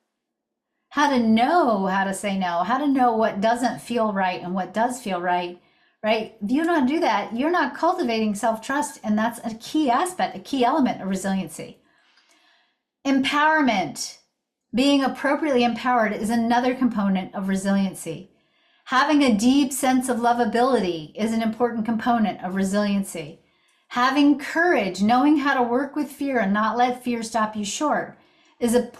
how to know how to say no, how to know what doesn't feel right and what does feel right, right? If you don't do that, you're not cultivating self-trust, and that's a key aspect, a key element of resiliency. Empowerment, being appropriately empowered, is another component of resiliency. Having a deep sense of lovability is an important component of resiliency. Having courage, knowing how to work with fear and not let fear stop you short, is an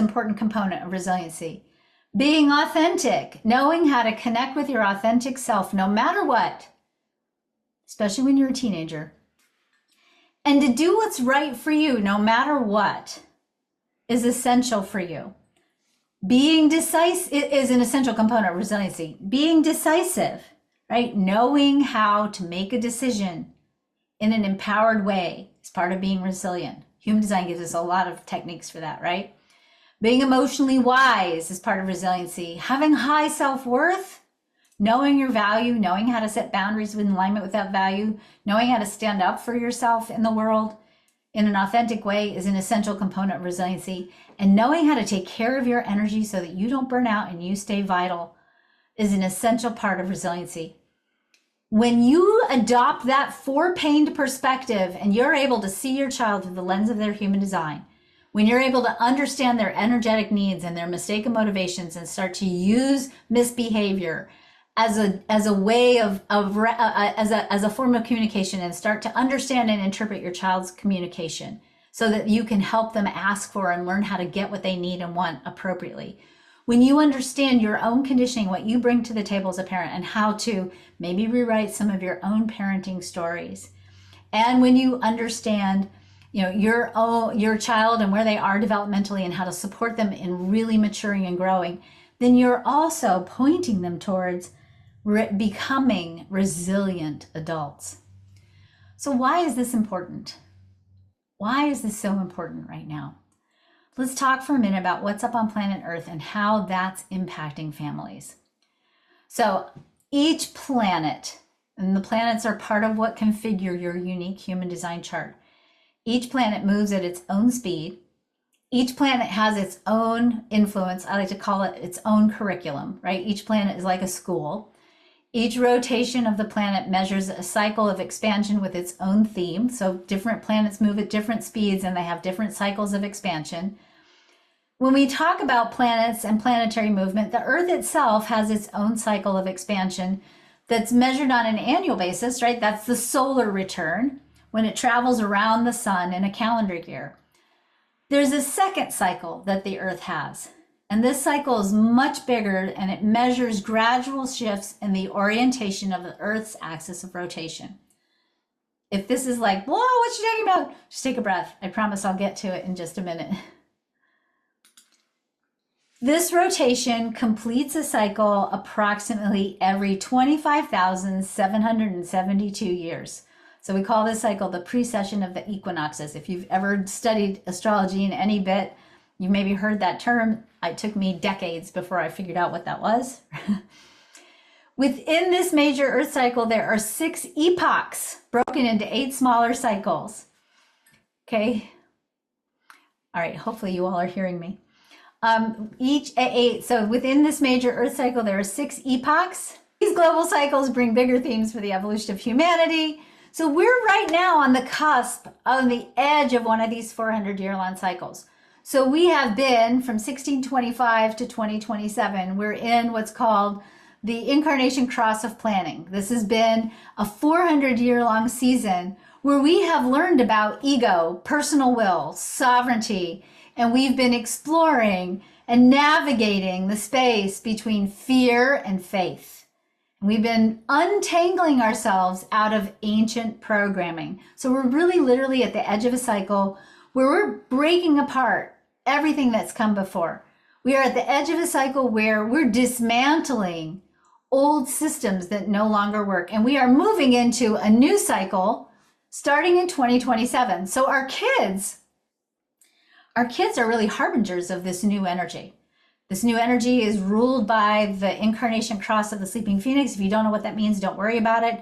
important component of resiliency. Being authentic, knowing how to connect with your authentic self no matter what, especially when you're a teenager, and to do what's right for you, no matter what, is essential for you. Being decisive is an essential component of resiliency. Being decisive, right? Knowing how to make a decision in an empowered way is part of being resilient. Human design gives us a lot of techniques for that, right? Being emotionally wise is part of resiliency. Having high self-worth, knowing your value, knowing how to set boundaries in alignment with that value, knowing how to stand up for yourself in the world in an authentic way is an essential component of resiliency. And knowing how to take care of your energy so that you don't burn out and you stay vital is an essential part of resiliency. When you adopt that four-paned perspective and you're able to see your child through the lens of their human design, when you're able to understand their energetic needs and their mistaken motivations and start to use misbehavior as a way of as a form of communication and start to understand and interpret your child's communication so that you can help them ask for and learn how to get what they need and want appropriately. When you understand your own conditioning, what you bring to the table as a parent, and how to maybe rewrite some of your own parenting stories, and when you understand, your child and where they are developmentally and how to support them in really maturing and growing, then you're also pointing them towards becoming resilient adults. So why is this important? Why is this so important right now? Let's talk for a minute about what's up on planet Earth and how that's impacting families. So each planet, and the planets are part of what configure your unique human design chart. Each planet moves at its own speed. Each planet has its own influence. I like to call it its own curriculum, right? Each planet is like a school. Each rotation of the planet measures a cycle of expansion with its own theme. So different planets move at different speeds and they have different cycles of expansion. When we talk about planets and planetary movement, the Earth itself has its own cycle of expansion that's measured on an annual basis, right? That's the solar return when it travels around the sun in a calendar year. There's a second cycle that the Earth has. And this cycle is much bigger and it measures gradual shifts in the orientation of the Earth's axis of rotation. If this is like, whoa, what you talking about? Just take a breath. I promise I'll get to it in just a minute. This rotation completes a cycle approximately every 25,772 years. So we call this cycle the precession of the equinoxes. If you've ever studied astrology in any bit, you maybe heard that term. It took me decades before I figured out what that was. Within this major Earth cycle, there are 6 epochs broken into 8 smaller cycles. Okay. All right. Hopefully you all are hearing me. Each 8. So within this major Earth cycle, there are 6 epochs. These global cycles bring bigger themes for the evolution of humanity. So we're right now on the cusp, on the edge of one of these 400-year-long cycles. So we have been from 1625 to 2027, we're in what's called the incarnation cross of planning. This has been a 400-year-long season where we have learned about ego, personal will, sovereignty, and we've been exploring and navigating the space between fear and faith. We've been untangling ourselves out of ancient programming. So we're really literally at the edge of a cycle where we're breaking apart everything that's come before. We are at the edge of a cycle where we're dismantling old systems that no longer work. And we are moving into a new cycle starting in 2027. So our kids are really harbingers of this new energy. This new energy is ruled by the incarnation cross of the sleeping phoenix. If you don't know what that means, don't worry about it.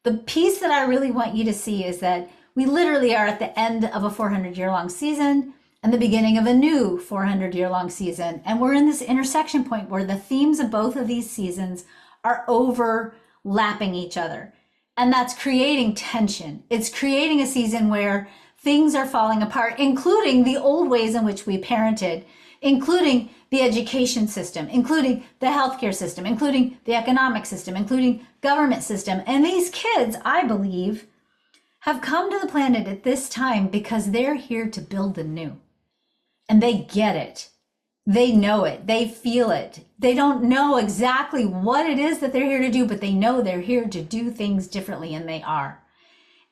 The piece that I really want you to see is that we literally are at the end of a 400-year-long season and the beginning of a new 400-year-long season. And we're in this intersection point where the themes of both of these seasons are overlapping each other. And that's creating tension. It's creating a season where things are falling apart, including the old ways in which we parented, including the education system, including the healthcare system, including the economic system, including government system. And these kids, I believe, have come to the planet at this time because they're here to build the new. And they get it. They know it, they feel it. They don't know exactly what it is that they're here to do, but they know they're here to do things differently, and they are.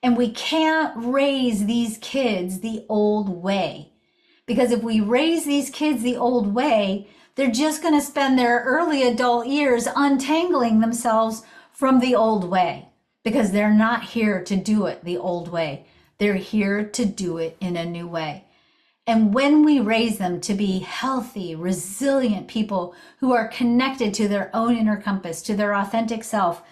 And we can't raise these kids the old way. Because if we raise these kids the old way, they're just going to spend their early adult years untangling themselves from the old way, because they're not here to do it the old way. They're here to do it in a new way. And when we raise them to be healthy, resilient people who are connected to their own inner compass, to their authentic self,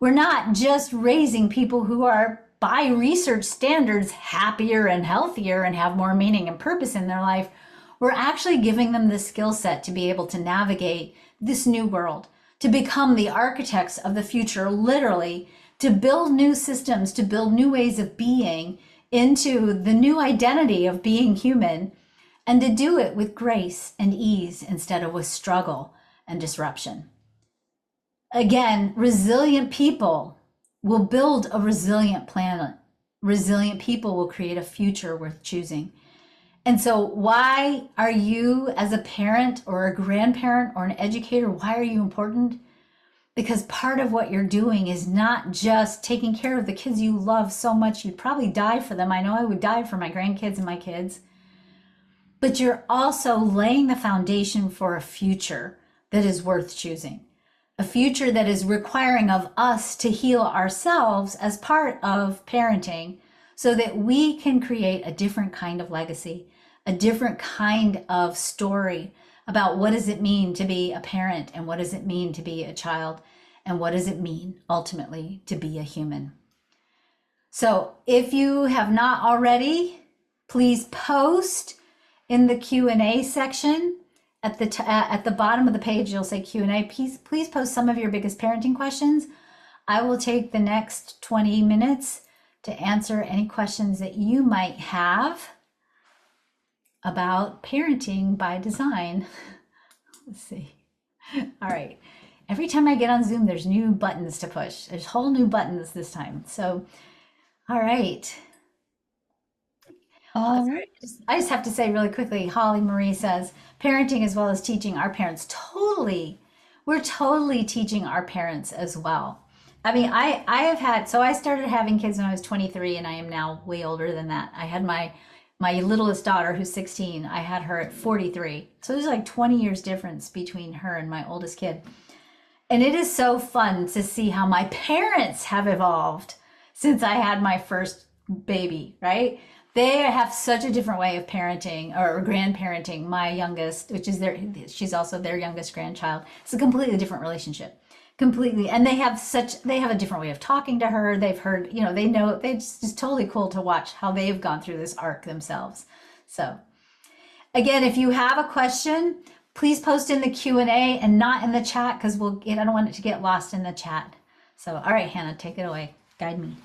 we're not just raising people who are, by research standards, happier and healthier and have more meaning and purpose in their life. We're actually giving them the skill set to be able to navigate this new world, to become the architects of the future, literally, to build new systems, to build new ways of being into the new identity of being human, and to do it with grace and ease instead of with struggle and disruption. Again, resilient people will build a resilient planet. Resilient people will create a future worth choosing. And so, why are you, as a parent or a grandparent or an educator, why are you important? Because part of what you're doing is not just taking care of the kids you love so much you'd probably die for them. I know I would die for my grandkids and my kids. But you're also laying the foundation for a future that is worth choosing. A future that is requiring of us to heal ourselves as part of parenting, so that we can create a different kind of legacy, a different kind of story about what does it mean to be a parent, and what does it mean to be a child, and what does it mean ultimately to be a human. So if you have not already, please post in the Q&A section. At the bottom of the page, you'll say Q&A. Please post some of your biggest parenting questions. I will take the next 20 minutes to answer any questions that you might have about parenting by design. Let's see. All right. Every time I get on Zoom, there's new buttons to push. There's whole new buttons this time. So, all right. All right. I just have to say really quickly, Holly Marie says, parenting as well as teaching our parents. Totally. We're totally teaching our parents as well. I mean, I have had, so I started having kids when I was 23, and I am now way older than that. I had my littlest daughter, who's 16. I had her at 43. So there's like 20 years difference between her and my oldest kid. And it is so fun to see how my parents have evolved since I had my first baby, right? They have such a different way of parenting or grandparenting. My youngest, which is she's also their youngest grandchild. It's a completely different relationship, completely. And they have a different way of talking to her. They've heard, they know, it's just totally cool to watch how they've gone through this arc themselves. So again, if you have a question, please post in the Q&A and not in the chat, because I don't want it to get lost in the chat. So, all right, Hannah, take it away. Guide me.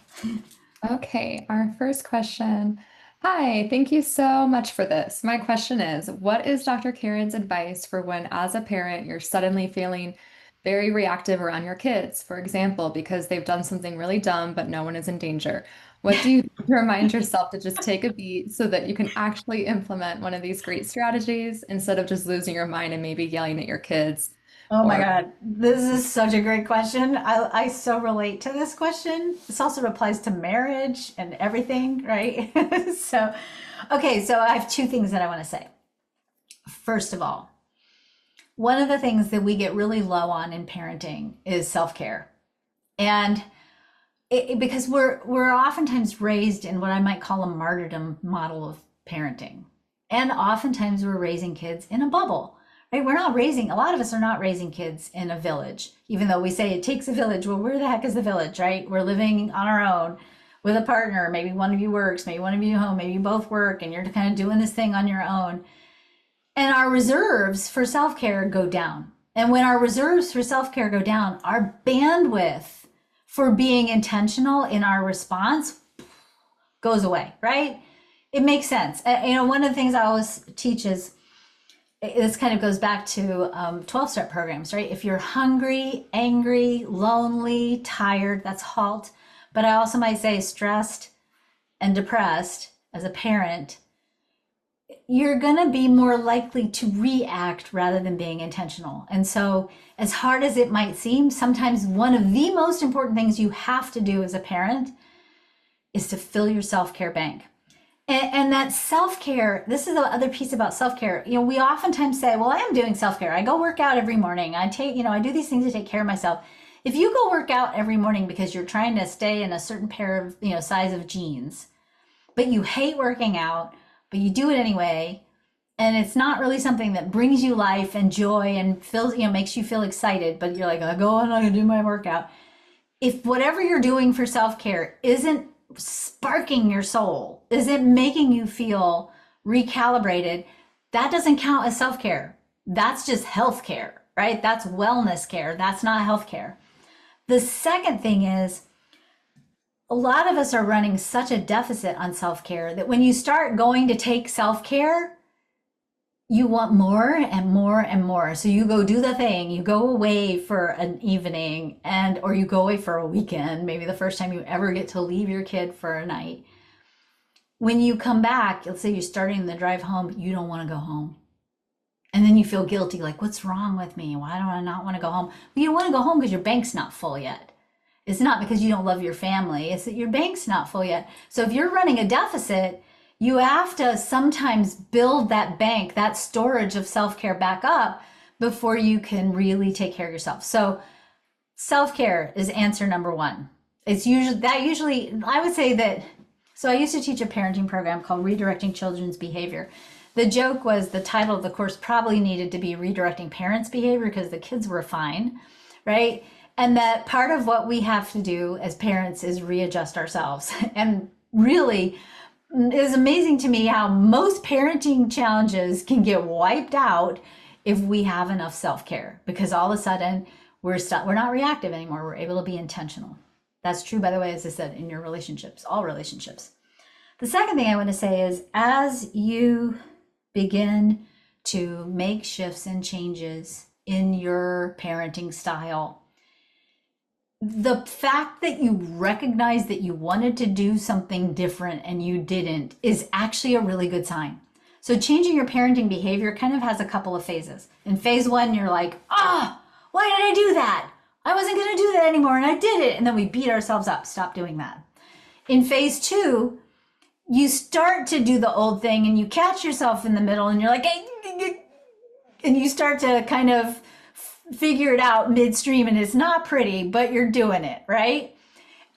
Okay, our first question. Hi, thank you so much for this. My question is, what is Dr. Karen's advice for when, as a parent, you're suddenly feeling very reactive around your kids, for example, because they've done something really dumb, but no one is in danger? What do you do to remind yourself to just take a beat so that you can actually implement one of these great strategies instead of just losing your mind and maybe yelling at your kids? Oh my Or, God, this is such a great question. I so relate to this question. This also applies to marriage and everything, right? So, okay, so I have two things that I want to say. First of all, one of the things that we get really low on in parenting is self-care. And because we're oftentimes raised in what I might call a martyrdom model of parenting. And oftentimes we're raising kids in a bubble, right? A lot of us are not raising kids in a village, even though we say it takes a village. Well, where the heck is the village, right? We're living on our own with a partner. Maybe one of you works, maybe one of you home, maybe you both work, and you're kind of doing this thing on your own. And our reserves for self-care go down. And when our reserves for self-care go down, our bandwidth for being intentional in our response goes away, right? It makes sense. One of the things I always teach is, this kind of goes back to 12-step programs, right? If you're hungry, angry, lonely, tired, that's HALT. But I also might say stressed and depressed as a parent, you're going to be more likely to react rather than being intentional. And so, as hard as it might seem, sometimes one of the most important things you have to do as a parent is to fill your self-care bank. And that self-care, this is the other piece about self-care. We oftentimes say, well, I am doing self-care. I go work out every morning. I do these things to take care of myself. If you go work out every morning because you're trying to stay in a certain pair of, size of jeans, but you hate working out, but you do it anyway, and it's not really something that brings you life and joy and feels, makes you feel excited, but you're like, I go and I do my workout. If whatever you're doing for self-care isn't sparking your soul, isn't making you feel recalibrated, that doesn't count as self-care. That's just health care, right? That's wellness care. That's not health care. The second thing is, a lot of us are running such a deficit on self-care that when you start going to take self-care, you want more and more and more. So you go do the thing, you go away for an evening or you go away for a weekend, maybe the first time you ever get to leave your kid for a night. When you come back, let's say you're starting the drive home, you don't want to go home. And then you feel guilty, like, what's wrong with me? Why do I not want to go home? Well, you don't want to go home because your bank's not full yet. It's not because you don't love your family. It's that your bank's not full yet. So if you're running a deficit, you have to sometimes build that bank, that storage of self-care back up before you can really take care of yourself. So self-care is answer number one. It's usually, I would say that, so I used to teach a parenting program called Redirecting Children's Behavior. The joke was the title of the course probably needed to be Redirecting Parents' Behavior because the kids were fine, right? And that part of what we have to do as parents is readjust ourselves. And really, it is amazing to me how most parenting challenges can get wiped out if we have enough self-care, because all of a sudden we're not reactive anymore. We're able to be intentional. That's true, by the way, as I said, in your relationships, all relationships. The second thing I want to say is, as you begin to make shifts and changes in your parenting style, the fact that you recognize that you wanted to do something different and you didn't is actually a really good sign. So changing your parenting behavior kind of has a couple of phases. In phase one, you're like, why did I do that? I wasn't going to do that anymore, and I did it. And then we beat ourselves up. Stop doing that. In phase two, you start to do the old thing and you catch yourself in the middle and you're like, and you start to kind of figure it out midstream, and it's not pretty, but you're doing it, right?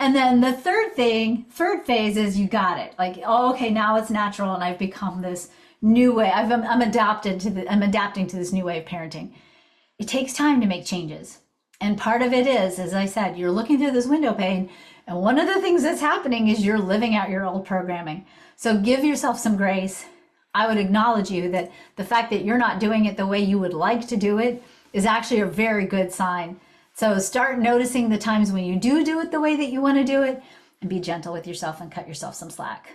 And then the third phase is you got it. Like, oh, okay, now it's natural and I've become this new way. I'm adapting to this new way of parenting. It takes time to make changes. And part of it is, as I said, you're looking through this window pane, and one of the things that's happening is you're living out your old programming. So give yourself some grace. I would acknowledge you that the fact that you're not doing it the way you would like to do it is actually a very good sign. So start noticing the times when you do it the way that you want to do it, and be gentle with yourself and cut yourself some slack.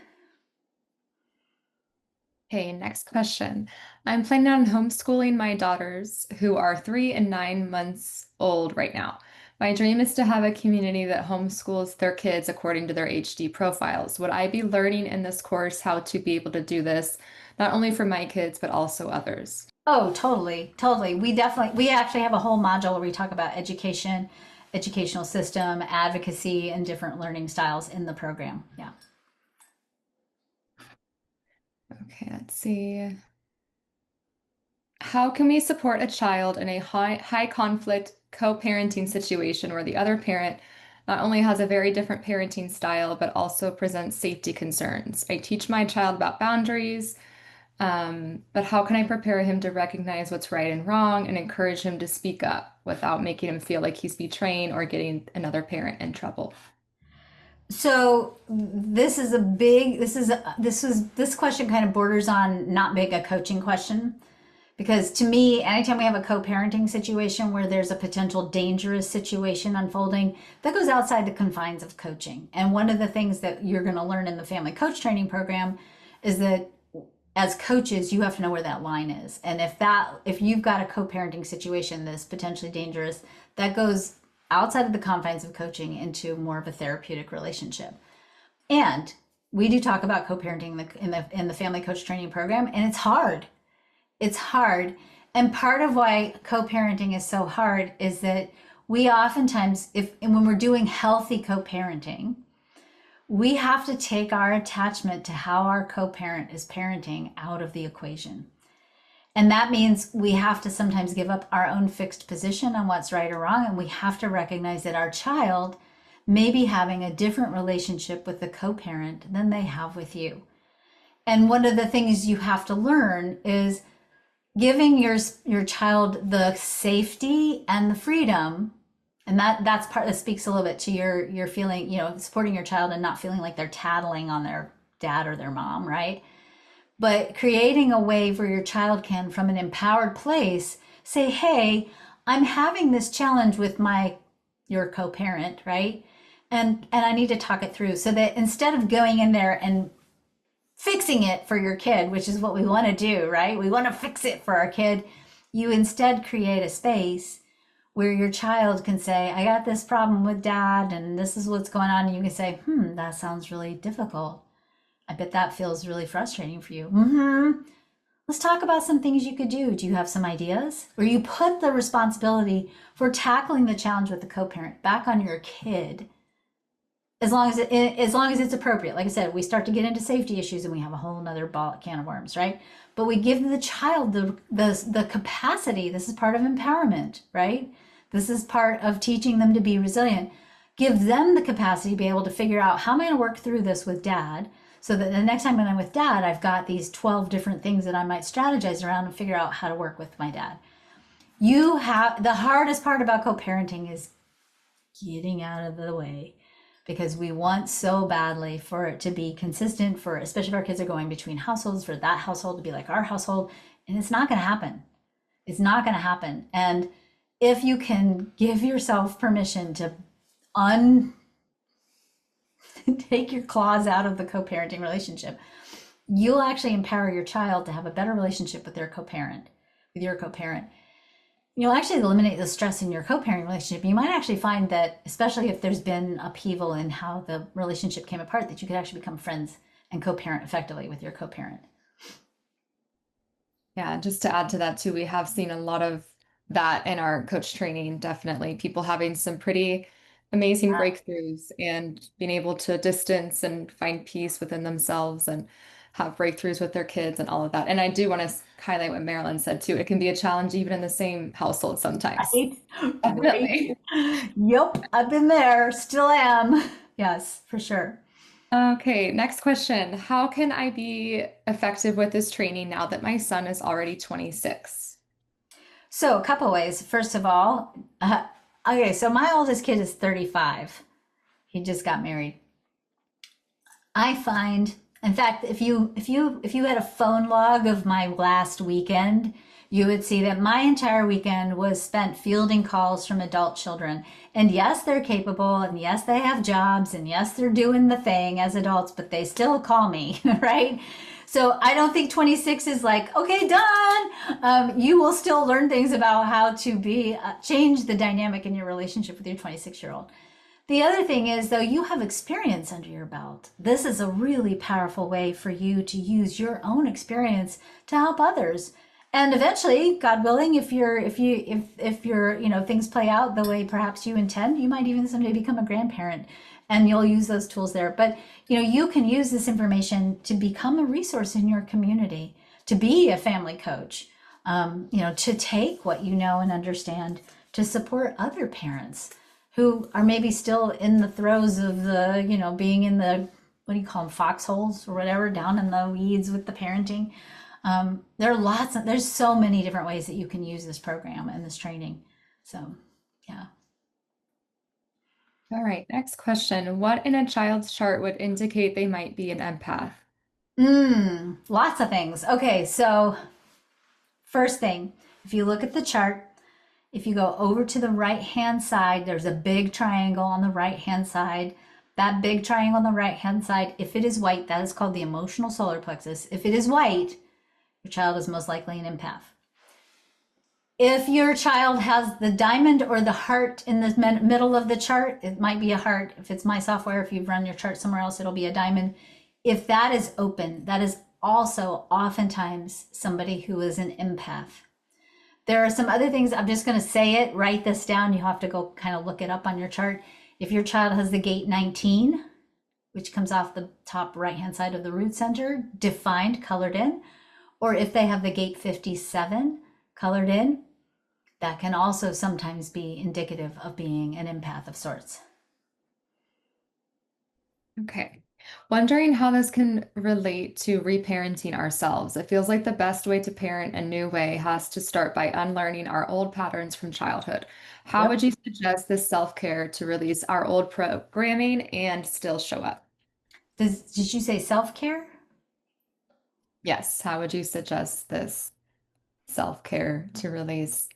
Okay, next question. I'm planning on homeschooling my daughters, who are 3 and 9 months old right now. My dream is to have a community that homeschools their kids according to their HD profiles. Would I be learning in this course how to be able to do this, not only for my kids, but also others? Oh, totally, totally. We actually have a whole module where we talk about education, educational system, advocacy, and different learning styles in the program. Yeah. Okay, let's see. How can we support a child in a high conflict co-parenting situation where the other parent not only has a very different parenting style, but also presents safety concerns? I teach my child about boundaries, but how can I prepare him to recognize what's right and wrong and encourage him to speak up without making him feel like he's betraying or getting another parent in trouble? So this question kind of borders on not being a coaching question, because to me, anytime we have a co-parenting situation where there's a potential dangerous situation unfolding, that goes outside the confines of coaching. And one of the things that you're going to learn in the family coach training program is that as coaches, you have to know where that line is. And if you've got a co-parenting situation that's potentially dangerous, that goes outside of the confines of coaching into more of a therapeutic relationship. And We do talk about co-parenting in the family coach training program, and it's hard. It's hard. And part of why co-parenting is so hard is that we oftentimes, if and when we're doing healthy co-parenting, we have to take our attachment to how our co-parent is parenting out of the equation. And that means we have to sometimes give up our own fixed position on what's right or wrong. And we have to recognize that our child may be having a different relationship with the co-parent than they have with you. And one of the things you have to learn is giving your child the safety and the freedom, and that's part that speaks a little bit to your feeling, supporting your child and not feeling like they're tattling on their dad or their mom, right? But creating a way where your child can, from an empowered place, say, hey, I'm having this challenge with your co-parent, right? And I need to talk it through, so that instead of going in there and fixing it for your kid, which is what we want to do, right? We want to fix it for our kid. You instead create a space where your child can say, I got this problem with dad, and this is what's going on. And you can say, that sounds really difficult. I bet that feels really frustrating for you. Let's talk about some things you could do. Do you have some ideas? Where you put the responsibility for tackling the challenge with the co-parent back on your kid, as long as it's appropriate. Like I said, we start to get into safety issues and we have a whole nother can of worms, right? But we give the child the capacity. This is part of empowerment, right? This is part of teaching them to be resilient. Give them the capacity to be able to figure out, how am I going to work through this with dad, so that the next time when I'm with dad, I've got these 12 different things that I might strategize around and figure out how to work with my dad. The hardest part about co-parenting is getting out of the way, because we want so badly for it to be consistent, especially if our kids are going between households, for that household to be like our household, and it's not going to happen. It's not going to happen. And if you can give yourself permission to take your claws out of the co-parenting relationship, you'll actually empower your child to have a better relationship with your co-parent. You'll actually eliminate the stress in your co-parenting relationship. You might actually find that, especially if there's been upheaval in how the relationship came apart, that you could actually become friends and co-parent effectively with your co-parent. Yeah, just to add to that too, we have seen a lot of that in our coach training, definitely. People having some pretty amazing breakthroughs and being able to distance and find peace within themselves and have breakthroughs with their kids and all of that. And I do want to highlight what Marilyn said too. It can be a challenge even in the same household sometimes. Right? Definitely. Right. Yep, I've been there, still am. Yes, for sure. Okay, next question. How can I be effective with this training now that my son is already 26? So a couple ways. First of all, okay, so my oldest kid is 35. He just got married. I find, in fact, if you had a phone log of my last weekend, you would see that my entire weekend was spent fielding calls from adult children. And yes, they're capable, and yes, they have jobs, and yes, they're doing the thing as adults, but they still call me, right? So I don't think 26 is like, okay, done. You will still learn things about how to change the dynamic in your relationship with your 26-year-old. The other thing is, though, you have experience under your belt. This is a really powerful way for you to use your own experience to help others. And eventually, God willing, if things play out the way perhaps you intend, you might even someday become a grandparent, and you'll use those tools there. But you can use this information to become a resource in your community, to be a family coach, to take what you know and understand to support other parents who are maybe still in the throes of being in the, what do you call them, foxholes or whatever, down in the weeds with the parenting. There's so many different ways that you can use this program and this training. So, yeah. All right, next question. What in a child's chart would indicate they might be an empath? Lots of things. Okay, so first thing, if you look at the chart, if you go over to the right-hand side, there's a big triangle on the right-hand side. That big triangle on the right-hand side, if it is white, that is called the emotional solar plexus. If it is white, your child is most likely an empath. If your child has the diamond or the heart in the middle of the chart, it might be a heart. If it's my software, if you've run your chart somewhere else, it'll be a diamond. If that is open, that is also oftentimes somebody who is an empath. There are some other things. I'm just going to say it, write this down. You have to go kind of look it up on your chart. If your child has the gate 19, which comes off the top right hand side of the root center, defined, colored in, or if they have the gate 57 colored in, that can also sometimes be indicative of being an empath of sorts. Okay. Wondering how this can relate to reparenting ourselves. It feels like the best way to parent a new way has to start by unlearning our old patterns from childhood. How Yep. would you suggest this self-care to release our old programming and still show up? Did you say self care? Yes, how would you suggest this self-care to release?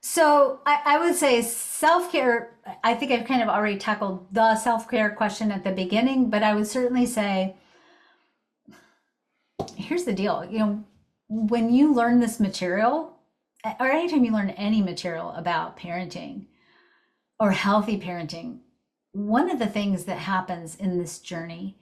So I would say self care. I think I've kind of already tackled the self care question at the beginning, but I would certainly say here's the deal. When you learn this material, or anytime you learn any material about parenting or healthy parenting, one of the things that happens in this journey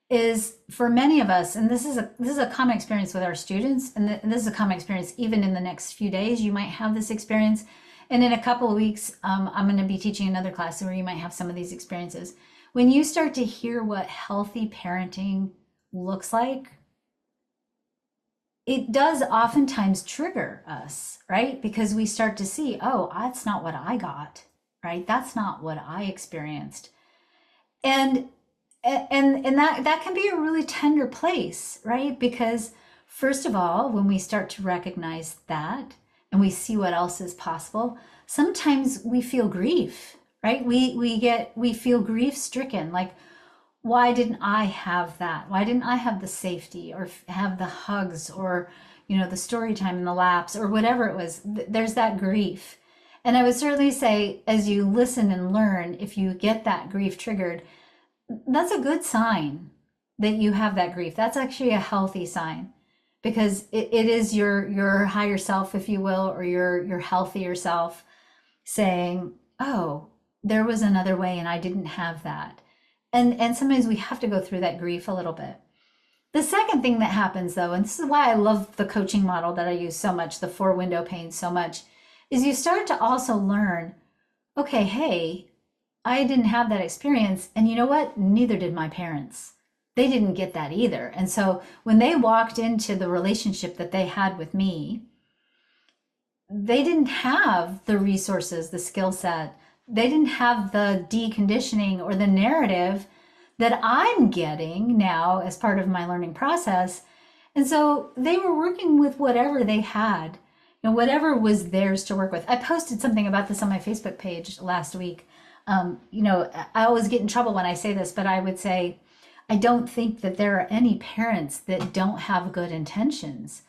is for many of us, and this is a common experience with our students, and this is a common experience even in the next few days. You might have this experience, and in a couple of weeks, I'm going to be teaching another class where you might have some of these experiences. When you start to hear what healthy parenting looks like, it does oftentimes trigger us, right? Because we start to see, oh, that's not what I got, right? That's not what I experienced. And that can be a really tender place, right? Because first of all, when we start to recognize that and we see what else is possible, sometimes we feel grief, right? We feel grief stricken, like why didn't I have that? Why didn't I have the safety or have the hugs or, the story time in the laps or whatever it was? There's that grief. And I would certainly say, as you listen and learn, if you get that grief triggered, that's a good sign that you have that grief. That's actually a healthy sign because it is your higher self, if you will, or your healthier self saying, oh, there was another way and I didn't have that. And sometimes we have to go through that grief a little bit. The second thing that happens though, and this is why I love the coaching model that I use so much, the 4 window pane so much, is you start to also learn, okay, hey, I didn't have that experience. And you know what? Neither did my parents. They didn't get that either. And so when they walked into the relationship that they had with me, they didn't have the resources, the skill set. They didn't have the deconditioning or the narrative that I'm getting now as part of my learning process. And so they were working with whatever they had, whatever was theirs to work with. I posted something about this on my Facebook page last week. I always get in trouble when I say this, but I would say I don't think that there are any parents that don't have good intentions.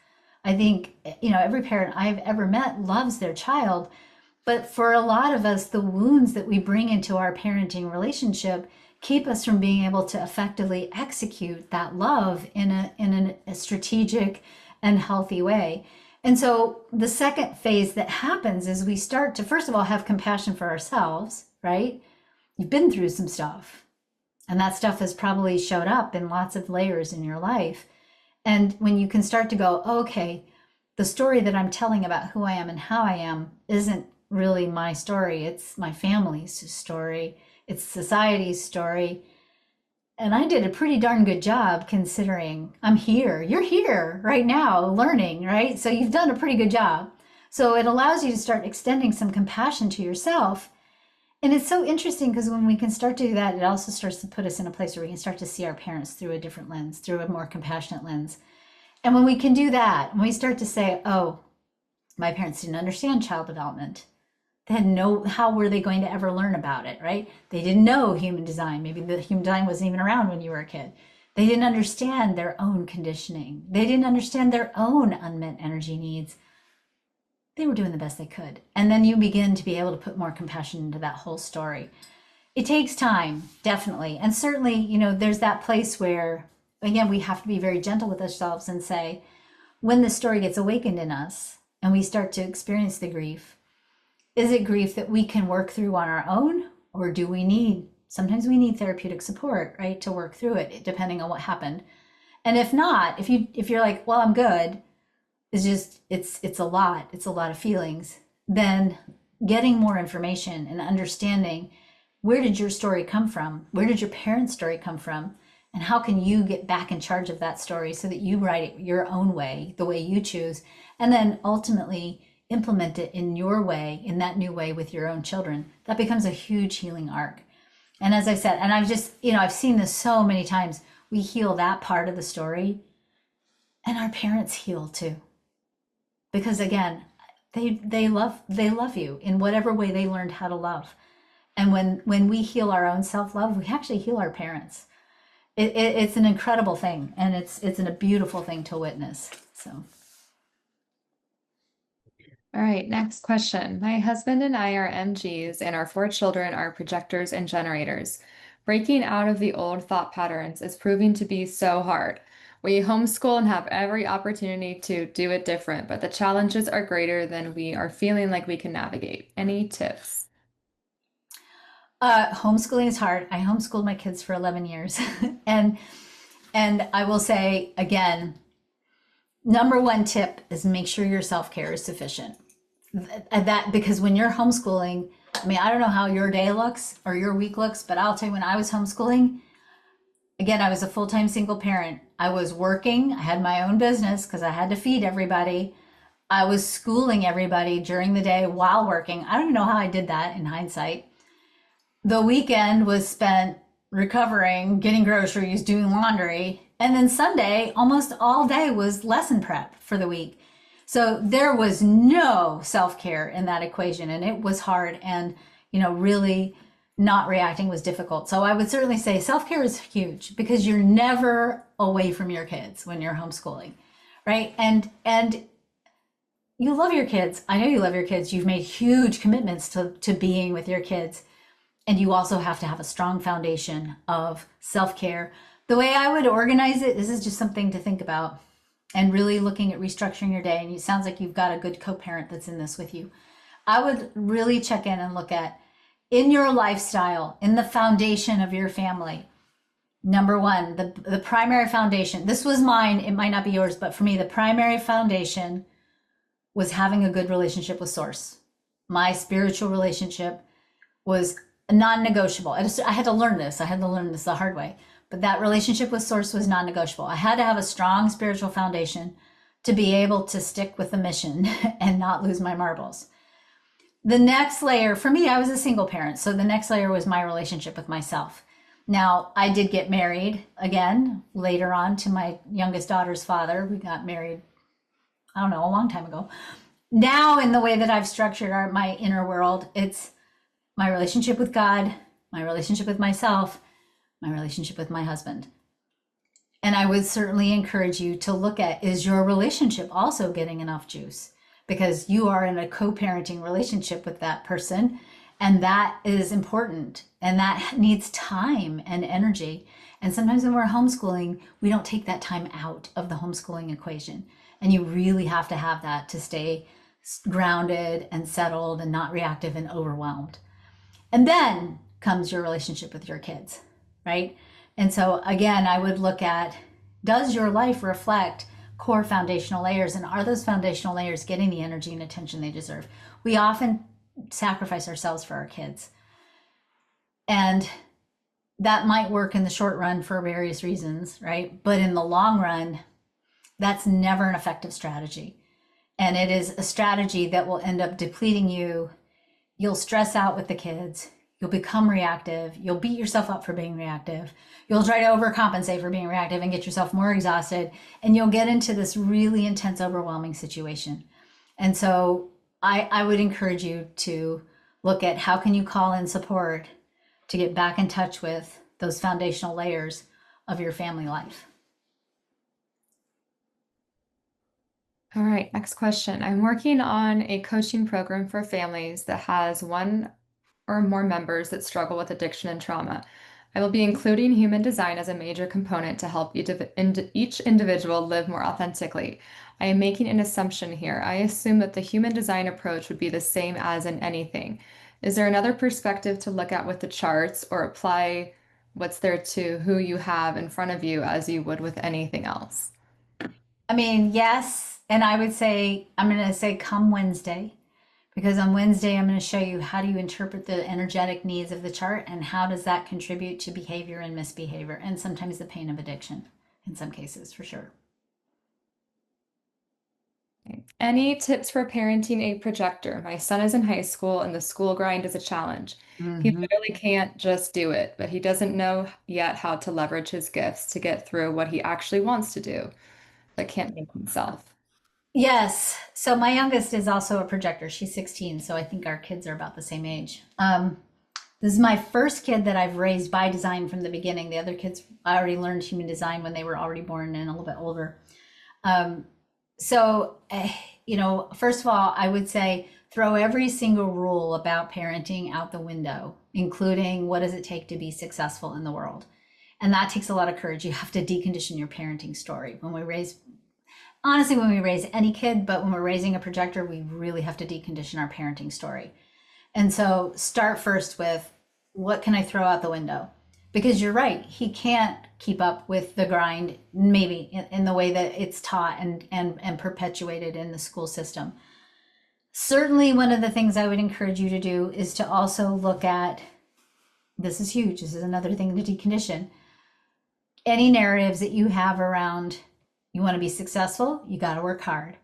I think, every parent I've ever met loves their child. But for a lot of us, the wounds that we bring into our parenting relationship keep us from being able to effectively execute that love in a strategic and healthy way. And so the second phase that happens is we start to, first of all, have compassion for ourselves, right? You've been through some stuff, and that stuff has probably showed up in lots of layers in your life. And when you can start to go, okay, the story that I'm telling about who I am and how I am isn't really my story. It's my family's story. It's society's story. And I did a pretty darn good job considering I'm here. You're here right now learning, right? So you've done a pretty good job. So it allows you to start extending some compassion to yourself. And it's so interesting because when we can start to do that, it also starts to put us in a place where we can start to see our parents through a different lens, through a more compassionate lens. And when we can do that, when we start to say, oh, my parents didn't understand child development. They had no, how were they going to ever learn about it, right? They didn't know human design. Maybe the human design wasn't even around when you were a kid. They didn't understand their own conditioning. They didn't understand their own unmet energy needs. They were doing the best they could. And then you begin to be able to put more compassion into that whole story. It takes time, definitely. And certainly, there's that place where, again, we have to be very gentle with ourselves and say, when the story gets awakened in us and we start to experience the grief, is it grief that we can work through on our own, or do we need Sometimes we need therapeutic support, right, to work through it, depending on what happened. And if not, if you're like, well, I'm good, it's a lot. It's a lot of feelings. Then getting more information and understanding, where did your story come from? Where did your parents' story come from? And how can you get back in charge of that story so that you write it your own way, the way you choose, and then ultimately implement it in your way, in that new way with your own children? That becomes a huge healing arc. And as I said, and I've just, I've seen this so many times. We heal that part of the story, and our parents heal too. Because again, they love you in whatever way they learned how to love. And when we heal our own self-love, we actually heal our parents. It's an incredible thing, and it's a beautiful thing to witness. So All right, next question. My husband and I are MGs, and our four children are projectors and generators. Breaking out of the old thought patterns is proving to be so hard. We homeschool and have every opportunity to do it different, but the challenges are greater than we are feeling like we can navigate. Any tips? homeschooling is hard. I homeschooled my kids for 11 years. and and I will say again, number one tip is make sure your self-care is sufficient. That because when you're homeschooling, I mean, I don't know how your day looks or your week looks, but I'll tell you, when I was homeschooling, again, I was a full-time single parent. I was working, I had my own business because I had to feed everybody. I was schooling everybody during the day while working. I don't even know how I did that in hindsight. The weekend was spent recovering, getting groceries, doing laundry. And then Sunday, almost all day was lesson prep for the week. So there was no self care in that equation, and it was hard. And, really not reacting was difficult. So I would certainly say self care is huge because you're never away from your kids when you're homeschooling, right? And you love your kids. I know you love your kids. You've made huge commitments to being with your kids. And you also have to have a strong foundation of self care. The way I would organize it, this is just something to think about, and really looking at restructuring your day. And it sounds like you've got a good co parent that's in this with you. I would really check in and look at, in your lifestyle, in the foundation of your family. Number one, the primary foundation. This was mine. It might not be yours, but for me, the primary foundation was having a good relationship with Source. My spiritual relationship was non-negotiable. I had to learn this. I had to learn this the hard way. But that relationship with Source was non-negotiable. I had to have a strong spiritual foundation to be able to stick with the mission and not lose my marbles. The next layer, for me, I was a single parent. So the next layer was my relationship with myself. Now, I did get married again later on to my youngest daughter's father. We got married, I don't know, a long time ago. Now, in the way that I've structured my inner world, it's my relationship with God, my relationship with myself, my relationship with my husband. And I would certainly encourage you to look at, is your relationship also getting enough juice? Because you are in a co-parenting relationship with that person, and that is important, and that needs time and energy. And sometimes when we're homeschooling, we don't take that time out of the homeschooling equation. And you really have to have that to stay grounded and settled and not reactive and overwhelmed. And then comes your relationship with your kids, right? And so again, I would look at, does your life reflect core foundational layers, and are those foundational layers getting the energy and attention they deserve? We often sacrifice ourselves for our kids. And that might work in the short run for various reasons, right? But in the long run, that's never an effective strategy. And it is a strategy that will end up depleting you. You'll stress out with the kids. You'll become reactive. You'll beat yourself up for being reactive. You'll try to overcompensate for being reactive and get yourself more exhausted. And you'll get into this really intense, overwhelming situation. And so I would encourage you to look at, how can you call in support to get back in touch with those foundational layers of your family life. All right, next question. I'm working on a coaching program for families that has one or more members that struggle with addiction and trauma. I will be including human design as a major component to help each individual live more authentically. I am making an assumption here. I assume that the human design approach would be the same as in anything. Is there another perspective to look at with the charts or apply what's there to who you have in front of you as you would with anything else? I mean, yes. And I would say, I'm going to say come Wednesday, because on Wednesday, I'm going to show you how do you interpret the energetic needs of the chart and how does that contribute to behavior and misbehavior and sometimes the pain of addiction in some cases, for sure. Any tips for parenting a projector? My son is in high school and the school grind is a challenge. He Mhm. literally can't just do it, but he doesn't know yet how to leverage his gifts to get through what he actually wants to do, but can't make himself. Yes. So my youngest is also a projector. She's 16, so I think our kids are about the same age. This is my first kid that I've raised by design from the beginning. The other kids, I already learned human design when they were already born and a little bit older. Um, first of all, I would say throw every single rule about parenting out the window, including what does it take to be successful in the world. And that takes a lot of courage. You have to decondition your parenting story. Honestly, when we raise any kid, but when we're raising a projector, we really have to decondition our parenting story. And so start first with what can I throw out the window? Because you're right, he can't keep up with the grind, maybe in the way that it's taught and perpetuated in the school system. Certainly, one of the things I would encourage you to do is to also look at, this is huge, this is another thing to decondition, any narratives that you have around you want to be successful, you got to work hard.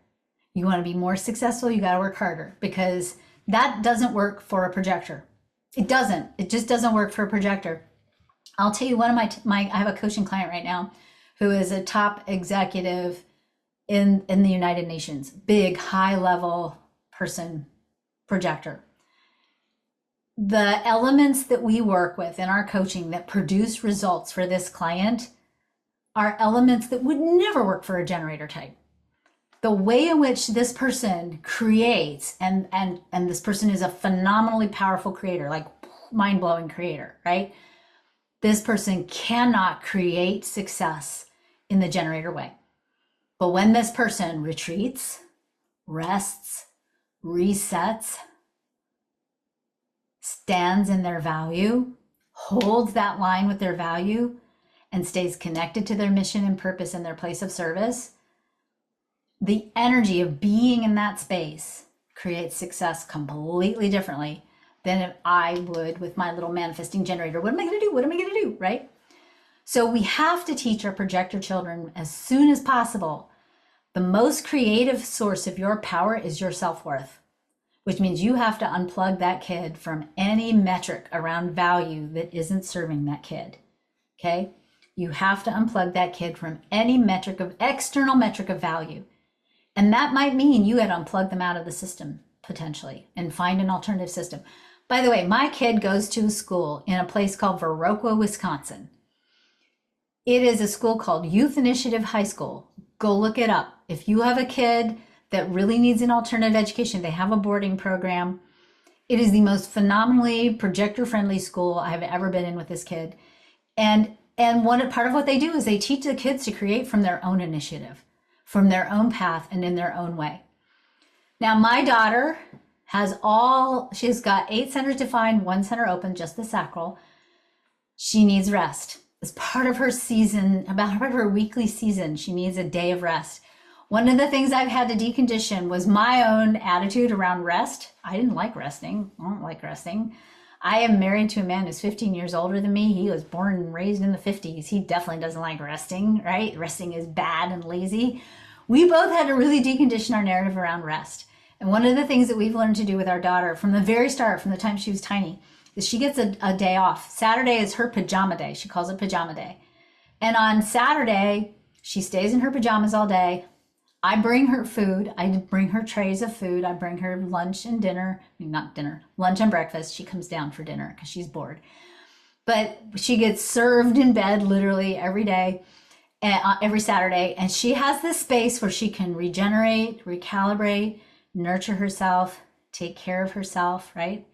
You want to be more successful, you got to work harder, because that doesn't work for a projector. It doesn't. It just doesn't work for a projector. I'll tell you, one of my I have a coaching client right now who is a top executive in the United Nations, big high level person, projector. The elements that we work with in our coaching that produce results for this client are elements that would never work for a generator type. The way in which this person creates, and this person is a phenomenally powerful creator, like mind-blowing creator, right? This person cannot create success in the generator way. But when this person retreats, rests, resets, stands in their value, holds that line with their value, and stays connected to their mission and purpose and their place of service, the energy of being in that space creates success completely differently than if I would with my little manifesting generator. What am I going to do? What am I going to do? Right? So we have to teach our projector children as soon as possible. The most creative source of your power is your self-worth, which means you have to unplug that kid from any metric around value that isn't serving that kid. Okay? You have to unplug that kid from any external metric of value. And that might mean you had to unplug them out of the system potentially and find an alternative system. By the way, my kid goes to a school in a place called Viroqua, Wisconsin. It is a school called Youth Initiative High School. Go look it up. If you have a kid that really needs an alternative education, they have a boarding program. It is the most phenomenally projector-friendly school I've ever been in with this kid. And part of what they do is they teach the kids to create from their own initiative, from their own path and in their own way. Now, my daughter she's got 8 centers defined, 1 center open, just the sacral. She needs rest. As part of her season, about part of her weekly season, she needs a day of rest. One of the things I've had to decondition was my own attitude around rest. I didn't like resting. I don't like resting. I am married to a man who's 15 years older than me. He was born and raised in the 50s. He definitely doesn't like resting, right? Resting is bad and lazy. We both had to really decondition our narrative around rest. And one of the things that we've learned to do with our daughter from the very start, from the time she was tiny, is she gets a day off. Saturday is her pajama day. She calls it pajama day. And on Saturday, she stays in her pajamas all day. I bring her food. I bring her trays of food. I bring her lunch and dinner. I mean, not dinner, lunch and breakfast. She comes down for dinner because she's bored. But she gets served in bed literally every day, every Saturday. And she has this space where she can regenerate, recalibrate, nurture herself, take care of herself, right?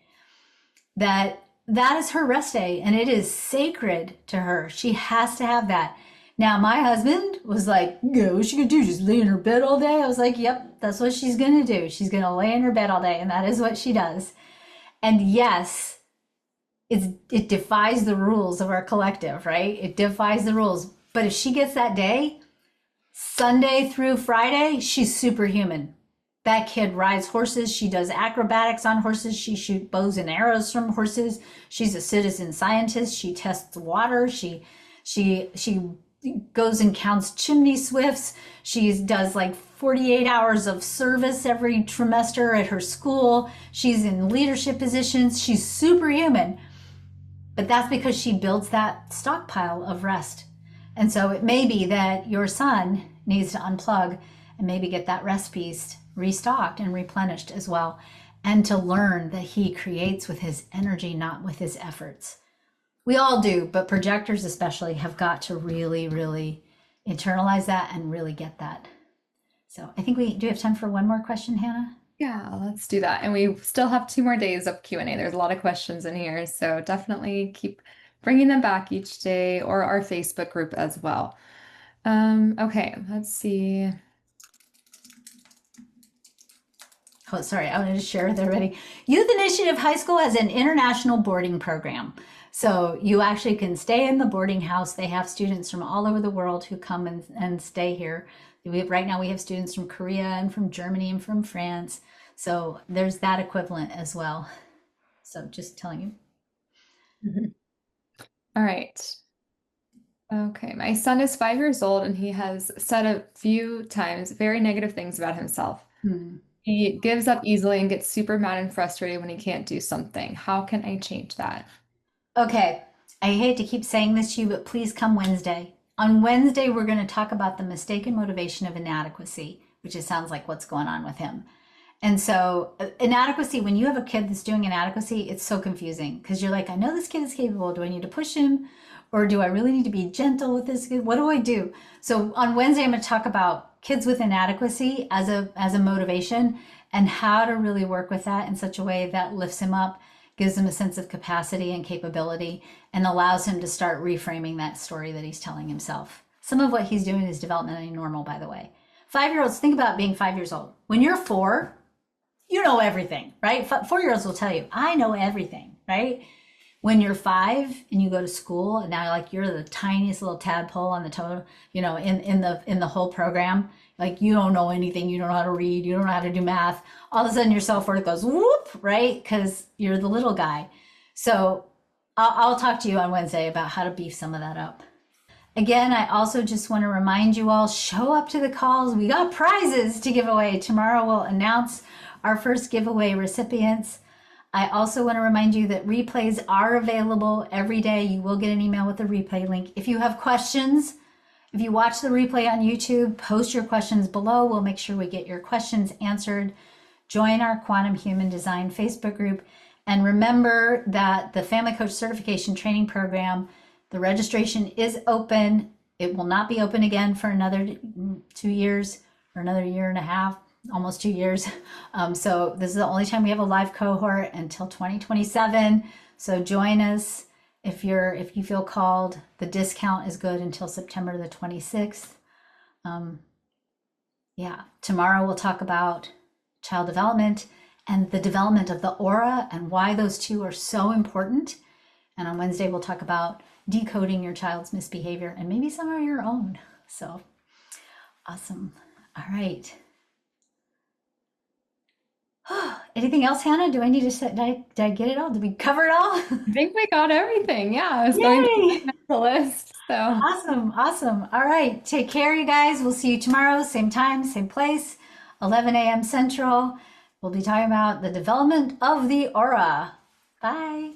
That that is her rest day and it is sacred to her. She has to have that. Now, my husband was like, yeah, what's she gonna do? Just lay in her bed all day? I was like, yep, that's what she's gonna do. She's gonna lay in her bed all day, and that is what she does. And yes, it defies the rules of our collective, right? It defies the rules. But if she gets that day, Sunday through Friday, she's superhuman. That kid rides horses. She does acrobatics on horses. She shoots bows and arrows from horses. She's a citizen scientist. She tests water. She goes and counts chimney swifts. She does like 48 hours of service every trimester at her school. She's in leadership positions. She's superhuman. But that's because she builds that stockpile of rest. And so it may be that your son needs to unplug and maybe get that rest piece restocked and replenished as well. And to learn that he creates with his energy, not with his efforts. We all do, but projectors especially have got to really, really internalize that and really get that. So I think we do have time for one more question, Hannah. Yeah, let's do that. And we still have 2 more days of Q&A. There's a lot of questions in here, so definitely keep bringing them back each day or our Facebook group as well. Okay, let's see. Oh, sorry, I wanted to share with everybody. Youth Initiative High School has an international boarding program. So you actually can stay in the boarding house. They have students from all over the world who come and stay here. Right now we have students from Korea and from Germany and from France. So there's that equivalent as well. So just telling you. Mhm. All right. Okay, my son is 5 years old and he has said a few times very negative things about himself. Hmm. He gives up easily and gets super mad and frustrated when he can't do something. How can I change that? Okay, I hate to keep saying this to you, but please come Wednesday. On Wednesday, we're going to talk about the mistaken motivation of inadequacy, which it sounds like what's going on with him. And so, inadequacy, when you have a kid that's doing inadequacy, it's so confusing because you're like, I know this kid is capable. Do I need to push him? Or do I really need to be gentle with this kid? What do I do? So, on Wednesday, I'm going to talk about kids with inadequacy as a motivation and how to really work with that in such a way that lifts him up, gives him a sense of capacity and capability, and allows him to start reframing that story that he's telling himself. Some of what he's doing is developmentally normal, by the way. 5-year-olds, think about being 5 years old. When you're 4, you know everything, right? 4-year-olds will tell you, I know everything, right? When you're 5 and you go to school and now like you're the tiniest little tadpole on the toe, in the whole program, like you don't know anything, you don't know how to read, you don't know how to do math. All of a sudden your self-worth goes whoop, right? Because you're the little guy. So I'll talk to you on Wednesday about how to beef some of that up. Again, I also just want to remind you all, show up to the calls. We got prizes to give away. Tomorrow we'll announce our first giveaway recipients. I also want to remind you that replays are available every day. You will get an email with the replay link. If you have questions, if you watch the replay on YouTube, post your questions below. We'll make sure we get your questions answered. Join our Quantum Human Design Facebook group. And remember that the Family Coach Certification Training Program, the registration is open. It will not be open again for another 2 years or another year and a half, almost 2 years. So this is the only time we have a live cohort until 2027. So join us if you feel called. The discount is good until September the 26th. Yeah, tomorrow we'll talk about child development and the development of the aura and why those two are so important. And on Wednesday, we'll talk about decoding your child's misbehavior and maybe some of your own. So awesome. All right. Anything else, Hannah? Do I need to set, did I get it all? Did we cover it all? I think we got everything. Yeah, I was going through Yay! the list. So, Awesome. Awesome. All right. Take care, you guys. We'll see you tomorrow, same time, same place, 11 a.m. Central. We'll be talking about the development of the aura. Bye.